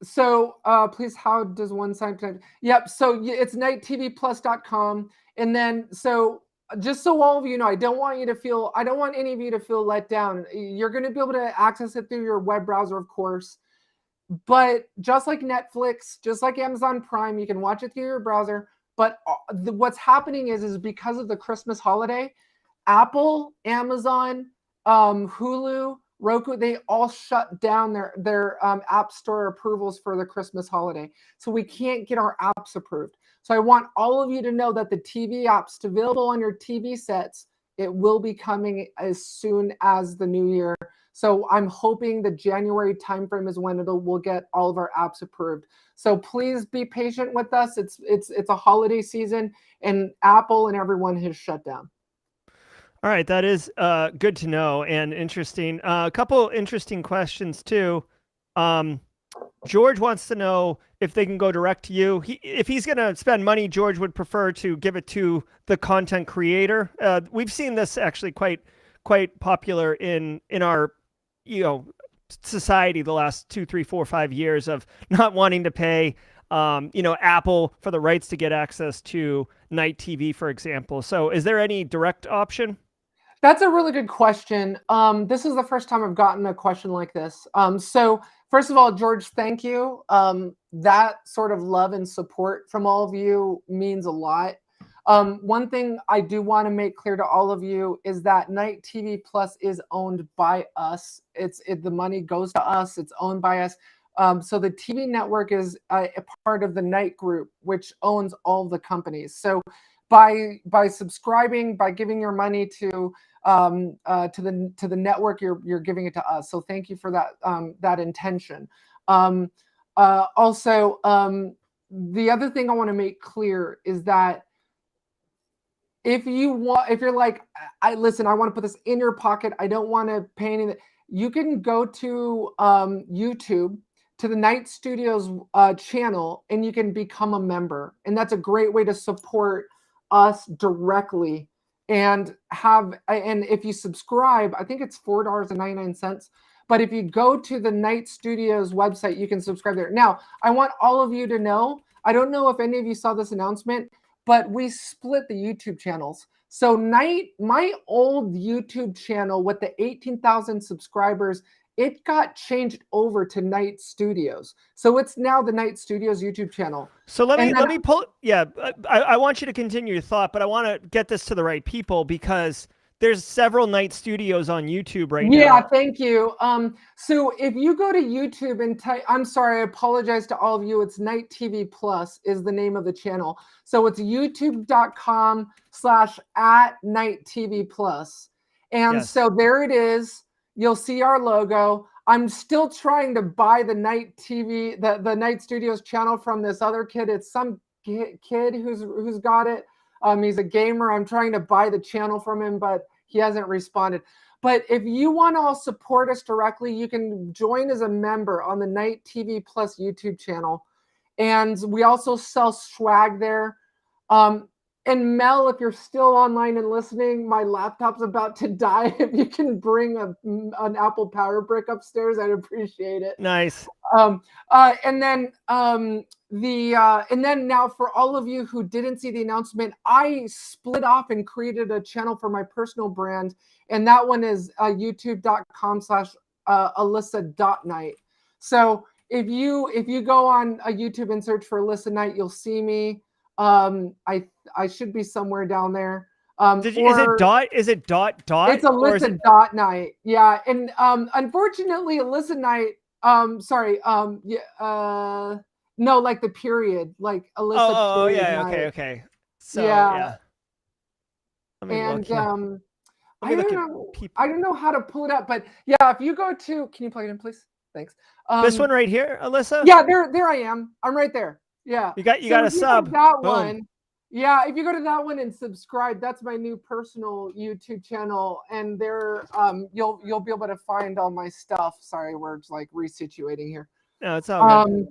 So please, how does one sign up? Yep, so it's nighttvplus.com. And then, so just so all of you know, I don't want any of you to feel let down. You're going to be able to access it through your web browser, of course. But just like Netflix, just like Amazon Prime, you can watch it through your browser. But what's happening is because of the Christmas holiday, Apple, Amazon, Hulu, Roku, they all shut down their app store approvals for the Christmas holiday. So we can't get our apps approved. So I want all of you to know that the TV apps available on your TV sets, it will be coming as soon as the new year. So I'm hoping the January timeframe is when we'll get all of our apps approved. So please be patient with us. It's a holiday season, and Apple and everyone has shut down. All right, that is good to know and interesting. A couple interesting questions too. George wants to know if they can go direct to you. If he's going to spend money, George would prefer to give it to the content creator. We've seen this actually quite popular in our society the last 2, 3, 4, 5 years of not wanting to pay Apple for the rights to get access to Night TV, for example. So is there any direct option? That's a really good question. This is the first time I've gotten a question like this. So first of all, George, thank you. That sort of love and support from all of you means a lot. One thing I do want to make clear to all of you is that Night TV Plus is owned by us. The money goes to us. It's owned by us. So the TV network is a part of the Night Group, which owns all the companies. So by subscribing, by giving your money to the network, you're giving it to us. So thank you for that intention. Also, the other thing I want to make clear is that if you're like, I want to put this in your pocket, I don't want to pay anything, you can go to YouTube, to the Night Studios channel, and you can become a member. And that's a great way to support us directly. And if you subscribe, I think it's $4.99. But if you go to the Night Studios website, you can subscribe there. Now, I want all of you to know, I don't know if any of you saw this announcement, but we split the YouTube channels. So my old YouTube channel with the 18,000 subscribers, it got changed over to Night Studios. So it's now the Night Studios YouTube channel. So let me pull. Yeah, I want you to continue your thought, but I want to get this to the right people because there's several Night Studios on YouTube right now. Yeah, thank you. So if you go to YouTube and type, I'm sorry, I apologize to all of you. It's Night TV Plus is the name of the channel. So it's youtube.com/@NightTV+. And so there it is. You'll see our logo. I'm still trying to buy the Night TV, the Night Studios channel from this other kid. It's some kid who's got it. He's a gamer. I'm trying to buy the channel from him, but he hasn't responded. But if you want to all support us directly, you can join as a member on the Night TV Plus YouTube channel. And we also sell swag there. And Mel, if you're still online and listening, my laptop's about to die. If you can bring an Apple Power Brick upstairs, I'd appreciate it. Nice. And then now for all of you who didn't see the announcement, I split off and created a channel for my personal brand, and that one is youtube.com/Alissa.Knight. So if you go on YouTube and search for Alissa Knight, you'll see me. I should be somewhere down there. Is it dot? Is it dot? It's Or is Alissa it? Dot Knight. Yeah, and unfortunately, Alissa Knight. Sorry. No, like the period, like Alyssa Oh, period yeah. Okay, Knight. okay. So Yeah, yeah, let me look and here. Let me I look don't at know. people. I don't know how to pull it up, but yeah, if you go to, can you plug it in, please? Thanks. This one right here, Alyssa. Yeah, there I am. I'm right there. Yeah. You So got a if you go to sub. that Boom. one, yeah, if you go to that one and subscribe, that's my new personal YouTube channel, and there, you'll be able to find all my stuff. Sorry, we're just like resituating here. No, it's all good.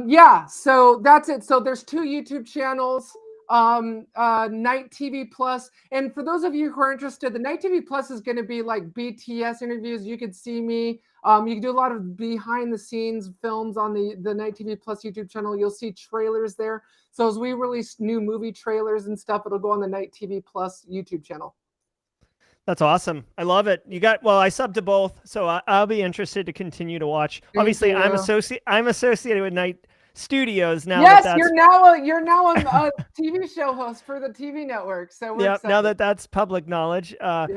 Yeah, so that's it. So there's two YouTube channels, Night TV Plus. And for those of you who are interested, the Night TV Plus is going to be like BTS interviews. You could see me. You can do a lot of behind the scenes films on the Night TV Plus YouTube channel. You'll see trailers there. So as we release new movie trailers and stuff, it'll go on the Night TV Plus YouTube channel. That's awesome. I love it. Well, I subbed to both, so I'll be interested to continue to watch. Thank Obviously, you. I'm associated with Night Studios now. Yes, That's you're now a TV show host for the TV network. So we're yeah. Now excited. that's public knowledge. Yeah.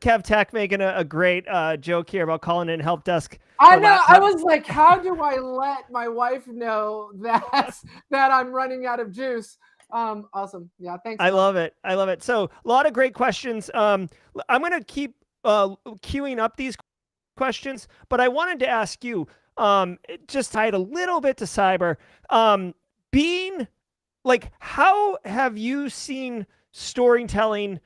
Kev Tech making a great joke here about calling in help desk. I The know. I laptop. was like, how do I let my wife know that I'm running out of juice? Awesome. Yeah, thanks. I Mom. love it. I love it. So a lot of great questions. I'm gonna keep queuing up these questions, but I wanted to ask you, just tied a little bit to cyber, being like, how have you seen storytelling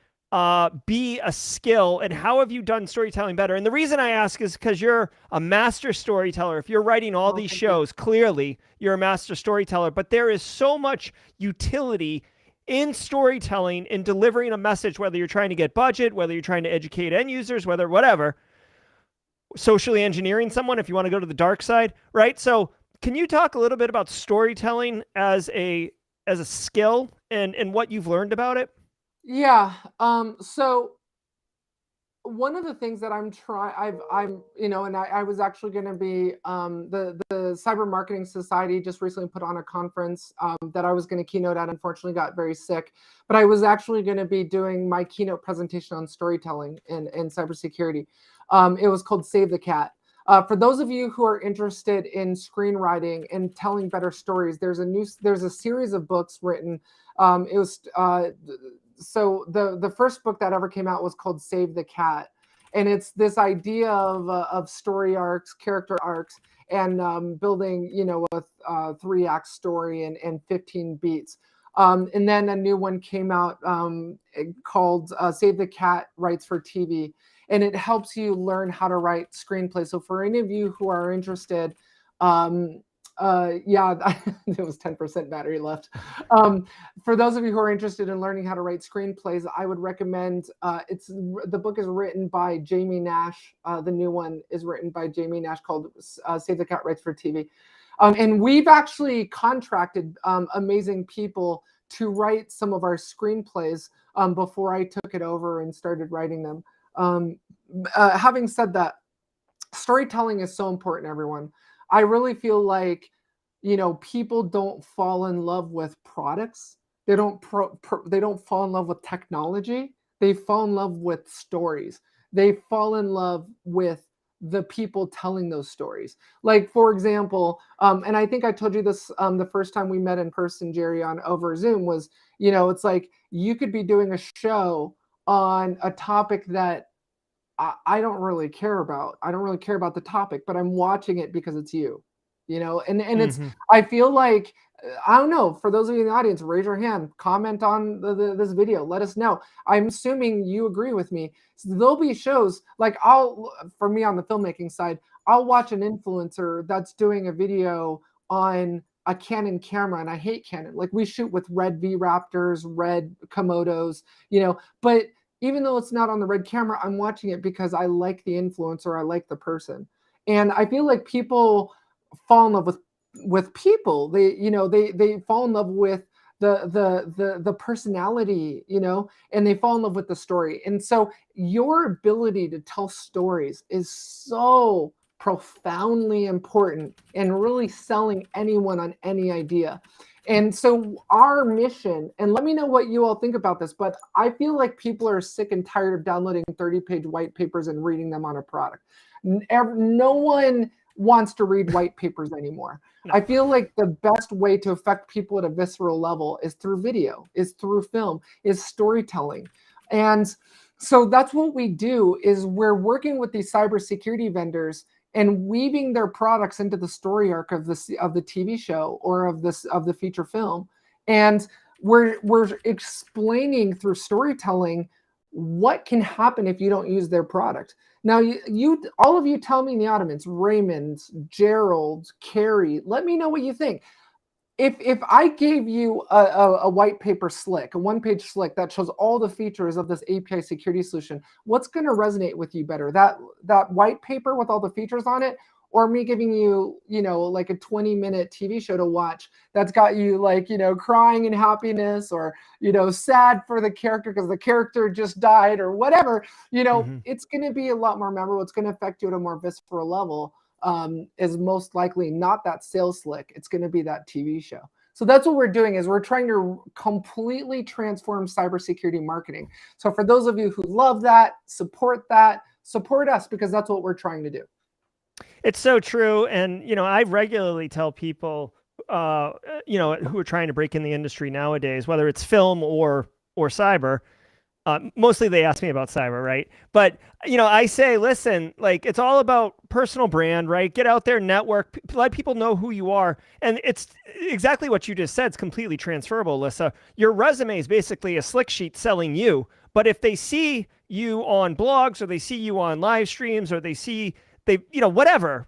be a skill, and how have you done storytelling better? And the reason I ask is because you're a master storyteller. If you're writing all these shows, clearly you're a master storyteller, but there is so much utility in storytelling, in delivering a message, whether you're trying to get budget, whether you're trying to educate end users, whether whatever, socially engineering someone if you want to go to the dark side, right? So can you talk a little bit about storytelling as a skill and what you've learned about it? Yeah. So one of the things that I'm and I was actually going to be, the Cyber Marketing Society just recently put on a conference that I was going to keynote at. Unfortunately, got very sick, but I was actually going to be doing my keynote presentation on storytelling and cybersecurity. It was called Save the Cat. For those of you who are interested in screenwriting and telling better stories, there's a series of books written. It was so the first book that ever came out was called Save the Cat, and it's this idea of story arcs, character arcs, and building, a 3-act story and 15 beats. And then a new one came out called Save the Cat Writes for TV, and it helps you learn how to write screenplays. So for any of you who are interested, yeah, there was 10% battery left. For those of you who are interested in learning how to write screenplays, I would recommend, the book is written by Jamie Nash. The new one is written by Jamie Nash called Save the Cat Writes for TV. And we've actually contracted amazing people to write some of our screenplays before I took it over and started writing them. Having said that, storytelling is so important, everyone. I really feel like, people don't fall in love with products. They don't fall in love with technology. They fall in love with stories. They fall in love with the people telling those stories. Like, for example, and I think I told you this the first time we met in person, Jerry, on over Zoom, was, it's like you could be doing a show on a topic that I don't really care about. I don't really care about the topic, but I'm watching it because it's you, and it's, I feel like, I don't know, for those of you in the audience, raise your hand, comment on this video, let us know. I'm assuming you agree with me. So there'll be shows like for me on the filmmaking side, I'll watch an influencer that's doing a video on a Canon camera, and I hate Canon. Like, we shoot with red V Raptors, red Komodos, but even though it's not on the red camera, I'm watching it because I like the influencer, I like the person. And I feel like people fall in love with people. They fall in love with the personality, and they fall in love with the story. And so your ability to tell stories is so profoundly important in really selling anyone on any idea. And so our mission, and let me know what you all think about this, but I feel like people are sick and tired of downloading 30-page white papers and reading them on a product. No one wants to read white papers anymore. No. I feel like the best way to affect people at a visceral level is through video, is through film, is storytelling. And so that's what we do, is we're working with these cybersecurity vendors and weaving their products into the story arc of the TV show or of the feature film. And we're explaining through storytelling what can happen if you don't use their product. Now, you all of you tell me in the audience, Raymond, Gerald, Carrie, let me know what you think. If I gave you a white paper slick, a one-page slick that shows all the features of this API security solution, what's going to resonate with you better? That white paper with all the features on it, or me giving you, like a 20-minute TV show to watch that's got you like, crying in happiness, or, sad for the character because the character just died, or whatever, it's going to be a lot more memorable. It's going to affect you at a more visceral level. Is most likely not that sales slick. It's going to be that TV show. So that's what we're doing, is we're trying to completely transform cybersecurity marketing. So for those of you who love that, support us, because that's what we're trying to do. It's so true. And, I regularly tell people, who are trying to break in the industry nowadays, whether it's film or cyber, mostly they ask me about cyber, right? But, I say, listen, like, it's all about personal brand, right? Get out there, network, let people know who you are. And it's exactly what you just said. It's completely transferable, Alissa. Your resume is basically a slick sheet selling you. But if they see you on blogs, or they see you on live streams, or they see whatever,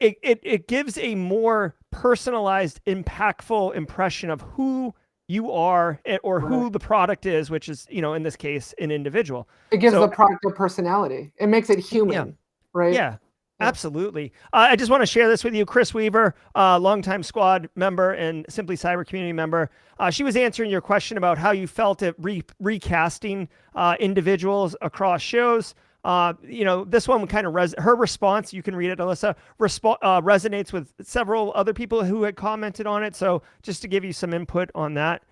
it gives a more personalized, impactful impression of who you are, or who the product is, which is, in this case, an individual. It gives the product a personality. It makes it human, yeah. right? Yeah, absolutely. I just want to share this with you. Chris Weaver, longtime squad member and Simply Cyber community member. She was answering your question about how you felt at recasting individuals across shows. This one kind of her response, you can read it, Alissa, resonates with several other people who had commented on it. So just to give you some input on that.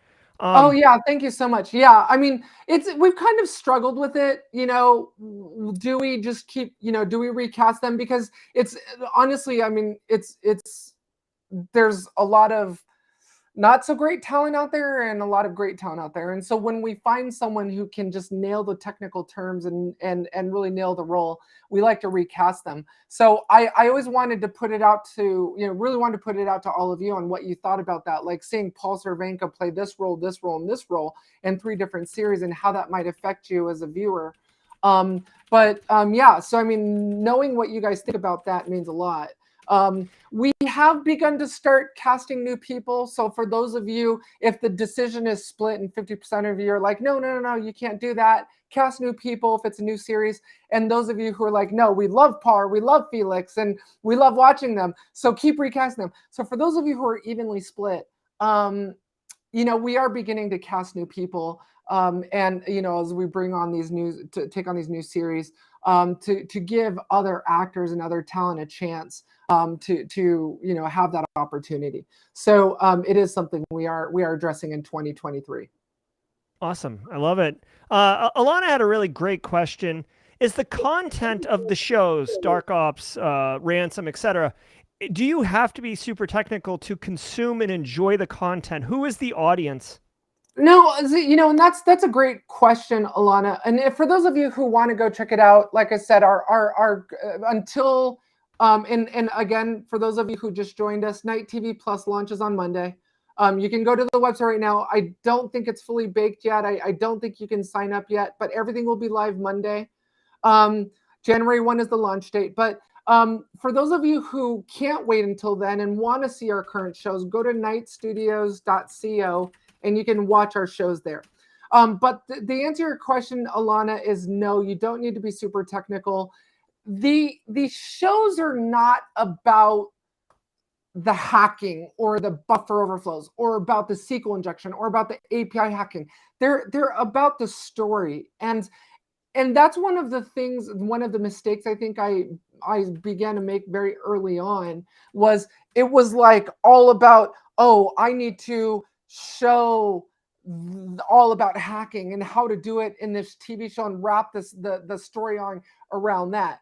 Oh yeah, thank you so much. Yeah, I mean, we've kind of struggled with it. Do we just keep, do we recast them? Because it's honestly, I mean, there's a lot of not so great talent out there and a lot of great talent out there. And so when we find someone who can just nail the technical terms and really nail the role, we like to recast them. So I always wanted to put it out to, really wanted to put it out to all of you on what you thought about that, like seeing Paul Cervenka play this role, and this role in 3 different series, and how that might affect you as a viewer. Yeah, so I mean, knowing what you guys think about that means a lot. We have begun to start casting new people. So for those of you, if the decision is split and 50% of you are like, no, you can't do that, cast new people if it's a new series. And those of you who are like, no, we love Par, we love Felix, and we love watching them, so keep recasting them. So for those of you who are evenly split, we are beginning to cast new people. And as we bring on to take on these new series, to give other actors and other talent a chance to have that opportunity. So it is something we are addressing in 2023. Awesome. I love it. Alana had a really great question. Is the content of the shows, Dark Ops, Ransom, etc., do you have to be super technical to consume and enjoy the content? Who is the audience? No, and that's a great question, Alana. And for those of you who want to go check it out, like I said, our until and again, for those of you who just joined us, Night TV Plus launches on Monday. You can go to the website right now. I don't think it's fully baked yet. I don't think you can sign up yet, but everything will be live Monday. January 1 is the launch date. But for those of you who can't wait until then and want to see our current shows, go to nightstudios.co and you can watch our shows there. But the answer to your question, Alana, is no, you don't need to be super technical. The shows are not about the hacking or the buffer overflows or about the SQL injection or about the API hacking. They're about the story. And that's one of the mistakes I think I I began to make very early on was it was like all about, oh, I need to show all about hacking and how to do it in this TV show and wrap the story on around that.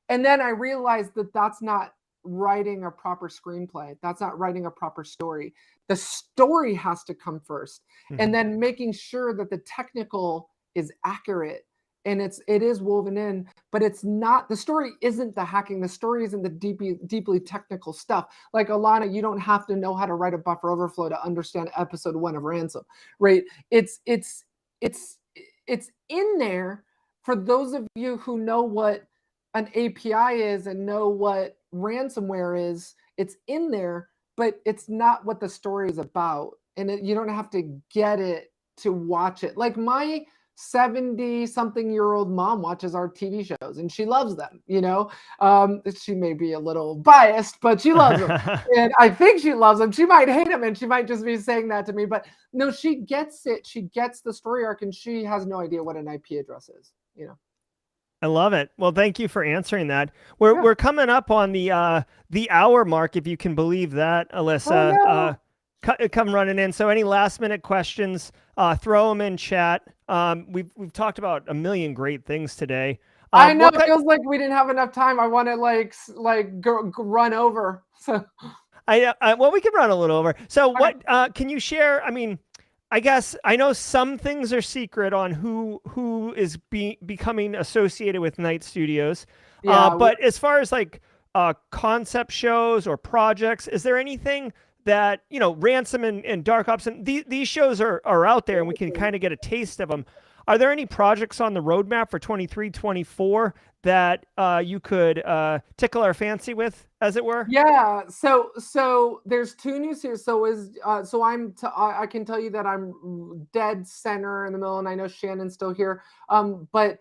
And then I realized that that's not writing a proper screenplay. That's not writing a proper story. The story has to come first, and then making sure that the technical is accurate and it is woven in, but it's not, the story isn't the hacking, the story isn't the deeply technical stuff. Like Alana, you don't have to know how to write a buffer overflow to understand episode 1 of Ransom, right? It's in there for those of you who know what an API is and know what ransomware is. It's in there, but it's not what the story is about. And you don't have to get it to watch it. Like my 70-something-year-old mom watches our TV shows and she loves them, you know. She may be a little biased, but she loves them. And I think she loves them. She might hate them and she might just be saying that to me, but no, she gets it. She gets the story arc and she has no idea what an IP address is, you know. I love it. Well, thank you for answering that. We're coming up on the hour mark, if you can believe that, Alissa. Oh, no. Come running in. So any last minute questions, throw them in chat. We've talked about a million great things today. I know it feels like we didn't have enough time. I want to run over. So well, we can run a little over. So what can you share? I mean, I guess I know some things are secret on who is becoming associated with Night Studios. But as far as like concept shows or projects, is there anything that, you know, Ransom and Dark Ops and these shows are out there and we can kind of get a taste of them? Are there any projects on the roadmap for 23, 24 that you could tickle our fancy with, as it were? Yeah. So there's 2 new series. I can tell you that I'm dead center in the middle, and I know Shannon's still here. But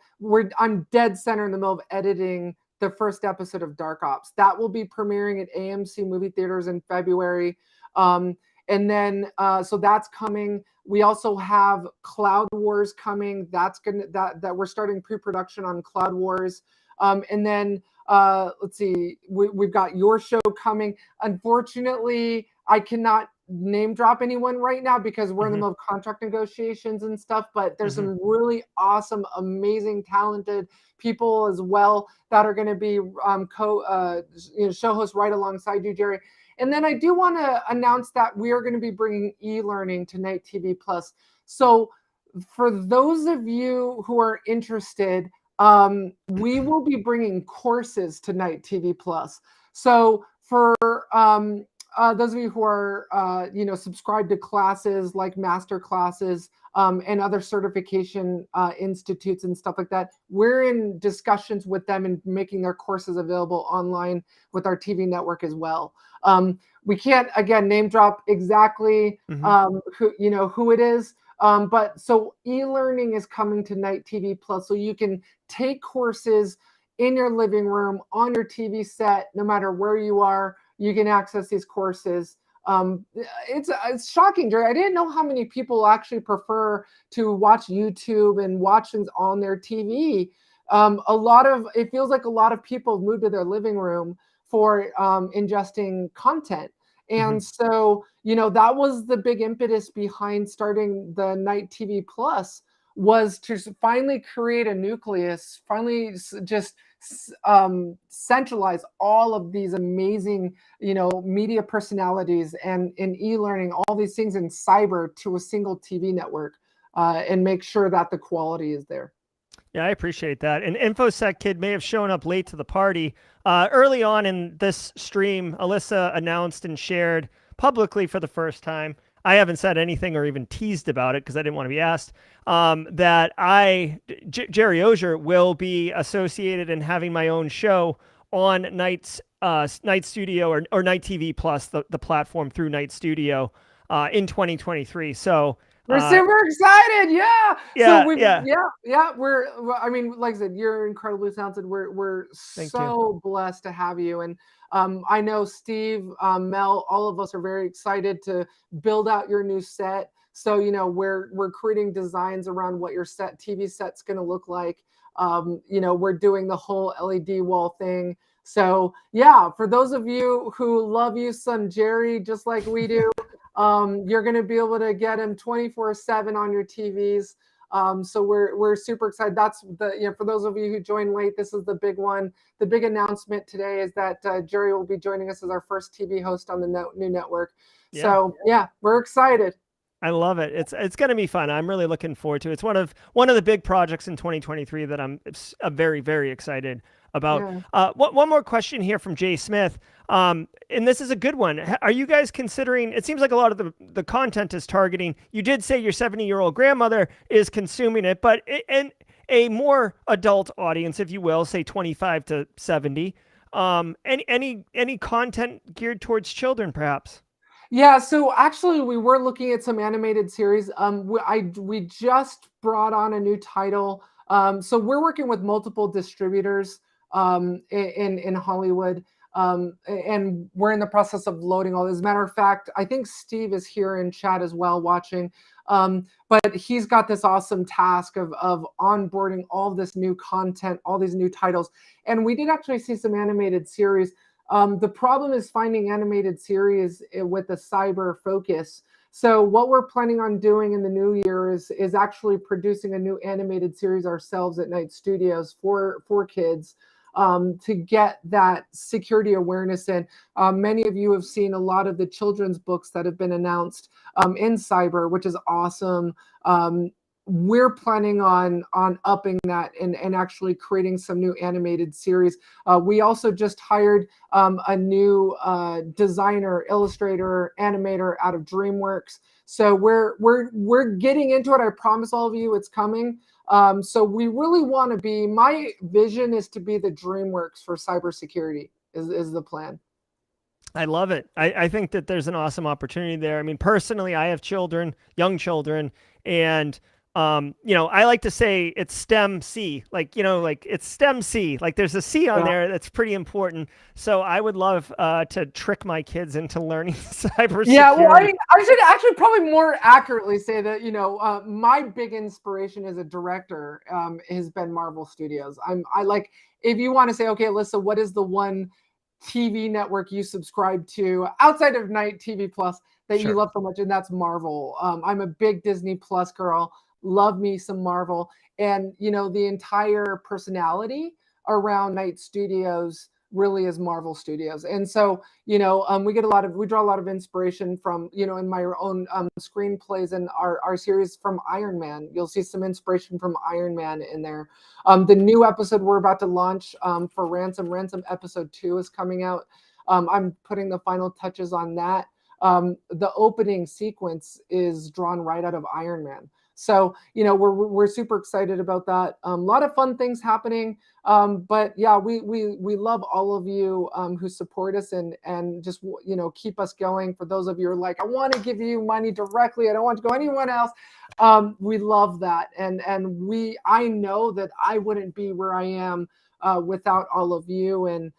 I'm dead center in the middle of editing the first episode of Dark Ops. That will be premiering at AMC movie theaters in February. And then so that's coming. We also have Cloud Wars coming. That we're starting pre-production on Cloud Wars. And then let's see, we've got your show coming. Unfortunately, I cannot name drop anyone right now because we're in the middle of contract negotiations and stuff, but there's some really awesome, amazing, talented people as well that are going to be show hosts right alongside you, Jerry. And then I do want to announce that we are going to be bringing e-learning to Night TV Plus. So for those of you who are interested, we will be bringing courses to Night TV Plus. So for those of you who are, subscribed to classes like master classes and other certification institutes and stuff like that, we're in discussions with them and making their courses available online with our TV network as well. We can't, again, name drop exactly who it is. But so e-learning is coming to Night TV Plus, so you can take courses in your living room, on your TV set, no matter where you are. You can access these courses. It's shocking, Jerry. I didn't know how many people actually prefer to watch YouTube and watch things on their TV. It feels like a lot of people moved to their living room for ingesting content. And so, that was the big impetus behind starting the Night TV Plus, was to finally create a nucleus, finally just centralize all of these amazing, media personalities and in e-learning, all these things in cyber to a single TV network, and make sure that the quality is there. Yeah, I appreciate that. And InfoSec Kid may have shown up late to the party. Early on in this stream, Alissa announced and shared publicly for the first time, I haven't said anything or even teased about it because I didn't want to be asked, that Jerry Ozier, will be associated and having my own show on Night Studio or Night TV Plus, the platform through Night Studio, in 2023. So we're super excited. Yeah. Yeah. So I mean, like I said, you're incredibly talented. We're so blessed to have you. And I know Steve, Mel, all of us are very excited to build out your new set. So, we're creating designs around what your TV set's going to look like. We're doing the whole LED wall thing. So yeah, for those of you who love you some Jerry just like we do, you're going to be able to get him 24/7 on your TVs. So we're super excited. That's for those of you who joined late, this is the big one. The big announcement today is that Jerry will be joining us as our first TV host on the new network. Yeah. So yeah, we're excited. I love it. It's going to be fun. I'm really looking forward to it. It's one of the big projects in 2023 that I'm very, very excited about. Yeah. One more question here from Jay Smith. And this is a good one. Are you guys considering, it seems like a lot of the content is targeting, you did say your 70-year-old grandmother is consuming it, but and a more adult audience, if you will, say 25 to 70. Any content geared towards children, perhaps? Yeah, so actually we were looking at some animated series. We just brought on a new title. So we're working with multiple distributors in Hollywood. And we're in the process of loading all this. As a matter of fact, I think Steve is here in chat as well watching. But he's got this awesome task of onboarding all this new content, all these new titles. And we did actually see some animated series. The problem is finding animated series with a cyber focus. So what we're planning on doing in the new year is actually producing a new animated series ourselves at Night Studios for kids to get that security awareness in. Many of you have seen a lot of the children's books that have been announced in cyber, which is awesome. We're planning on upping that and actually creating some new animated series. We also just hired a new designer, illustrator, animator out of DreamWorks. So we're getting into it. I promise all of you it's coming. So we really want to be, my vision is to be the DreamWorks for cybersecurity is the plan. I love it. I think that there's an awesome opportunity there. I mean, personally, I have children, young children, and I like to say it's STEM C, like it's STEM C, like there's a C on there that's pretty important. So I would love to trick my kids into learning cybersecurity. Yeah, well, I should actually probably more accurately say that, my big inspiration as a director has been Marvel Studios. I like, if you want to say, okay, Alyssa, what is the one TV network you subscribe to outside of Night TV Plus that you love so much? And that's Marvel. I'm a big Disney Plus girl. Love me some Marvel. And, the entire personality around Night Studios really is Marvel Studios. And so, we draw a lot of inspiration from, in my own screenplays and our series from Iron Man. You'll see some inspiration from Iron Man in there. The new episode we're about to launch for Ransom episode 2 is coming out. I'm putting the final touches on that. The opening sequence is drawn right out of Iron Man. So, we're super excited about that. A lot of fun things happening. But yeah, we love all of you who support us and just, keep us going. For those of you who are like, I want to give you money directly, I don't want to go anyone else. We love that. And I know that I wouldn't be where I am without all of you and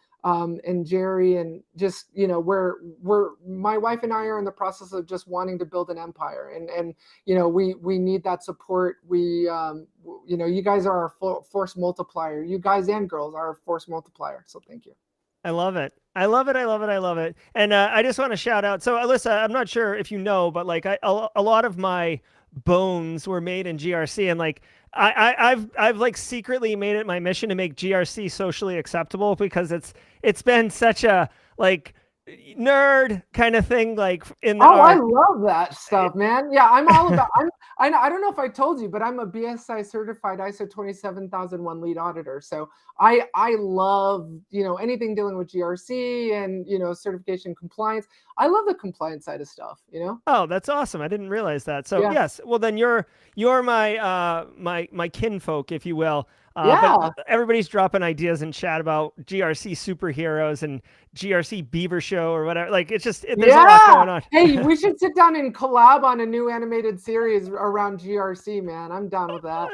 Jerry, and just, my wife and I are in the process of just wanting to build an empire, and we need that support. You guys are our force multiplier. You guys and girls are our force multiplier. So thank you. I love it. I love it. I love it. I love it. And I just want to shout out. So Alyssa, I'm not sure if you know, but like a lot of my bones were made in GRC, and like I've like secretly made it my mission to make GRC socially acceptable, because it's been such a like nerd kind of thing, like in the I love that stuff, man. Yeah, I'm all about. I don't know if I told you, but I'm a BSI certified ISO 27001 lead auditor. So I love anything dealing with GRC and certification compliance. I love the compliance side of stuff. Oh, that's awesome. I didn't realize that. So yes, well then you're my my kinfolk, if you will. But everybody's dropping ideas in chat about GRC superheroes and GRC Beaver Show or whatever. Like there's a lot going on. Hey, we should sit down and collab on a new animated series around GRC, man. I'm down with that.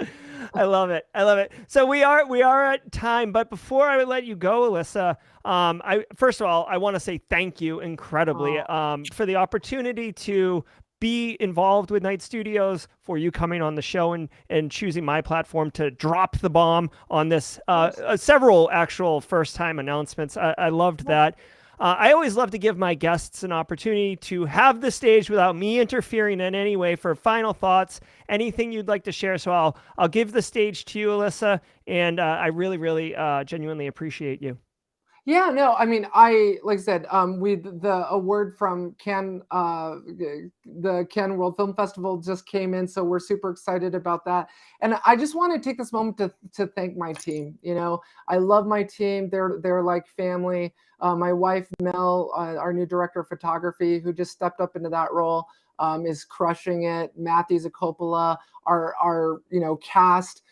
I love it. I love it. So we are at time, but before I would let you go, Alyssa, first of all, I want to say thank you incredibly for the opportunity to be involved with Night Studios, for you coming on the show and choosing my platform to drop the bomb on this. Several actual first-time announcements. I loved that. I always love to give my guests an opportunity to have the stage without me interfering in any way for final thoughts, anything you'd like to share. So I'll give the stage to you, Alissa, and I really, really genuinely appreciate you. Yeah, no, I mean, like I said, the award from Cannes, the Cannes World Film Festival just came in, so we're super excited about that. And I just want to take this moment to thank my team. You know, I love my team; they're like family. My wife Mel, our new director of photography, who just stepped up into that role, is crushing it. Matthew Zakopola, our cast,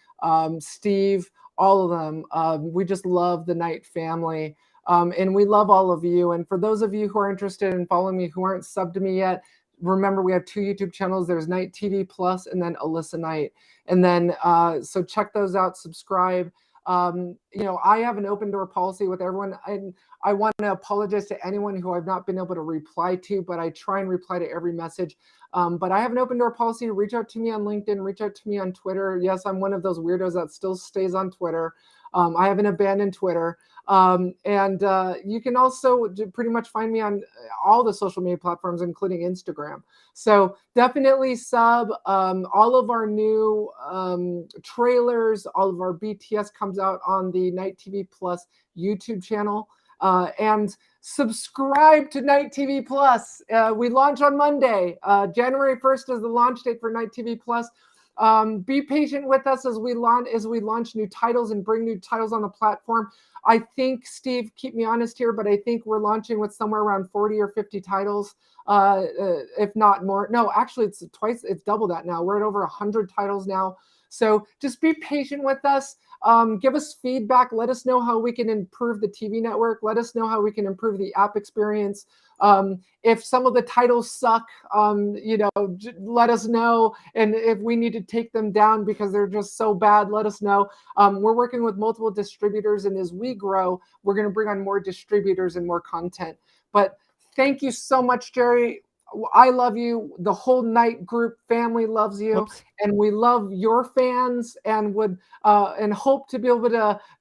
Steve. All of them. We just love the Knight family. And we love all of you. And for those of you who are interested in following me, who aren't subbed to me yet, remember we have 2 YouTube channels. There's Knight TV Plus and then Alissa Knight. And then, so check those out, subscribe. I have an open door policy with everyone. I want to apologize to anyone who I've not been able to reply to, but I try and reply to every message. But I have an open door policy. Reach out to me on LinkedIn, reach out to me on Twitter. Yes, I'm one of those weirdos that still stays on Twitter. I haven't abandoned Twitter. You can also pretty much find me on all the social media platforms, including Instagram. So definitely sub. All of our new trailers, all of our BTS comes out on the Knight TV Plus YouTube channel. And subscribe to Knight TV Plus. We launch on Monday. January 1st is the launch date for Knight TV Plus. Be patient with us as we launch new titles and bring new titles on the platform. I think, Steve, keep me honest here, but I think we're launching with somewhere around 40 or 50 titles, if not more. No, actually, it's double that now. We're at over 100 titles now. So just be patient with us. Give us feedback. Let us know how we can improve the TV network. Let us know how we can improve the app experience. If some of the titles suck, let us know. And if we need to take them down because they're just so bad, let us know. We're working with multiple distributors, and as we grow, we're going to bring on more distributors and more content. But thank you so much, Jerry. I love you. The whole Knight Group family loves you. Whoops. And we love your fans and would and hope to be able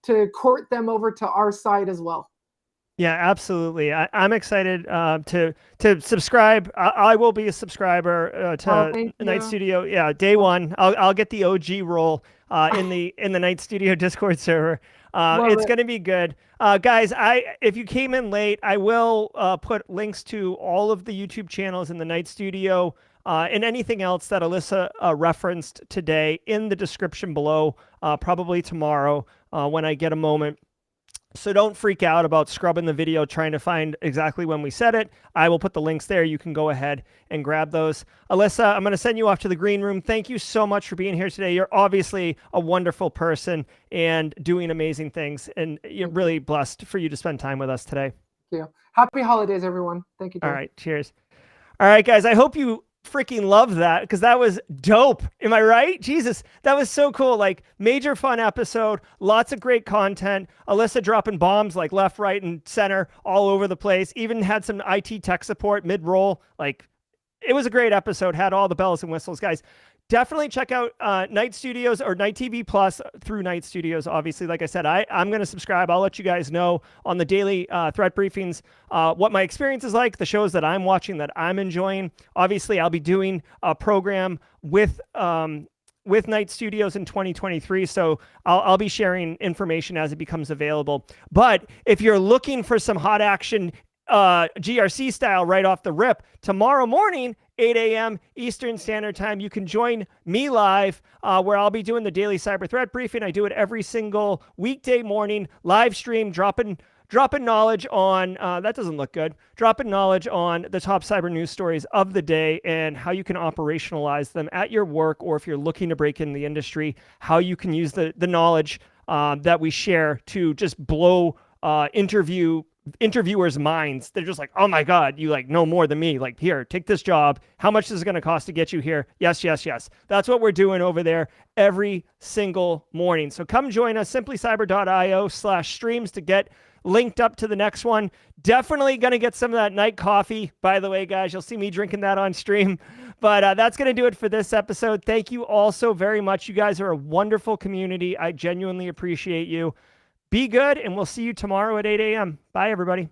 to court them over to our side as well. Yeah, absolutely. I'm excited to subscribe. I will be a subscriber to Knight Studio. Yeah, day one. I'll get the OG role in the Knight Studio Discord server. It's going to be good. Guys, if you came in late, I will put links to all of the YouTube channels in the Knight Studio and anything else that Alissa referenced today in the description below, probably tomorrow when I get a moment. So don't freak out about scrubbing the video trying to find exactly when we said it. I will put the links there. You can go ahead and grab those. Alissa, I'm going to send you off to the green room. Thank you so much for being here today. You're obviously a wonderful person and doing amazing things. And you're really blessed for you to spend time with us today. Thank you. Happy holidays, everyone. Thank you. All right. Cheers. All right, guys. I hope you freaking love that because that was dope. Am I right? Jesus, that was so cool. Like, major fun episode, lots of great content. Alissa dropping bombs like left, right, and center all over the place. Even had some IT tech support mid-roll. Like, it was a great episode. Had all the bells and whistles, guys. Definitely check out Knight Studios or Knight TV Plus through Knight Studios. Obviously, like I said, I'm going to subscribe. I'll let you guys know on the daily threat briefings what my experience is like, the shows that I'm watching that I'm enjoying. Obviously, I'll be doing a program with Knight Studios in 2023, so I'll be sharing information as it becomes available. But if you're looking for some hot action GRC style right off the rip, tomorrow morning, 8 a.m. Eastern Standard Time, you can join me live where I'll be doing the daily cyber threat briefing. I do it every single weekday morning, live stream, dropping knowledge on, that doesn't look good, dropping knowledge on the top cyber news stories of the day and how you can operationalize them at your work, or if you're looking to break in the industry, how you can use the knowledge that we share to just blow interviewers' minds. They're just like, oh my God, you like know more than me. Like, here, take this job. How much is it going to cost to get you here? Yes, yes, yes. That's what we're doing over there every single morning. So come join us, simplycyber.io/streams to get linked up to the next one. Definitely going to get some of that night coffee, by the way, guys. You'll see me drinking that on stream. But that's going to do it for this episode. Thank you all so very much. You guys are a wonderful community. I genuinely appreciate you. Be good, and we'll see you tomorrow at 8 a.m. Bye, everybody.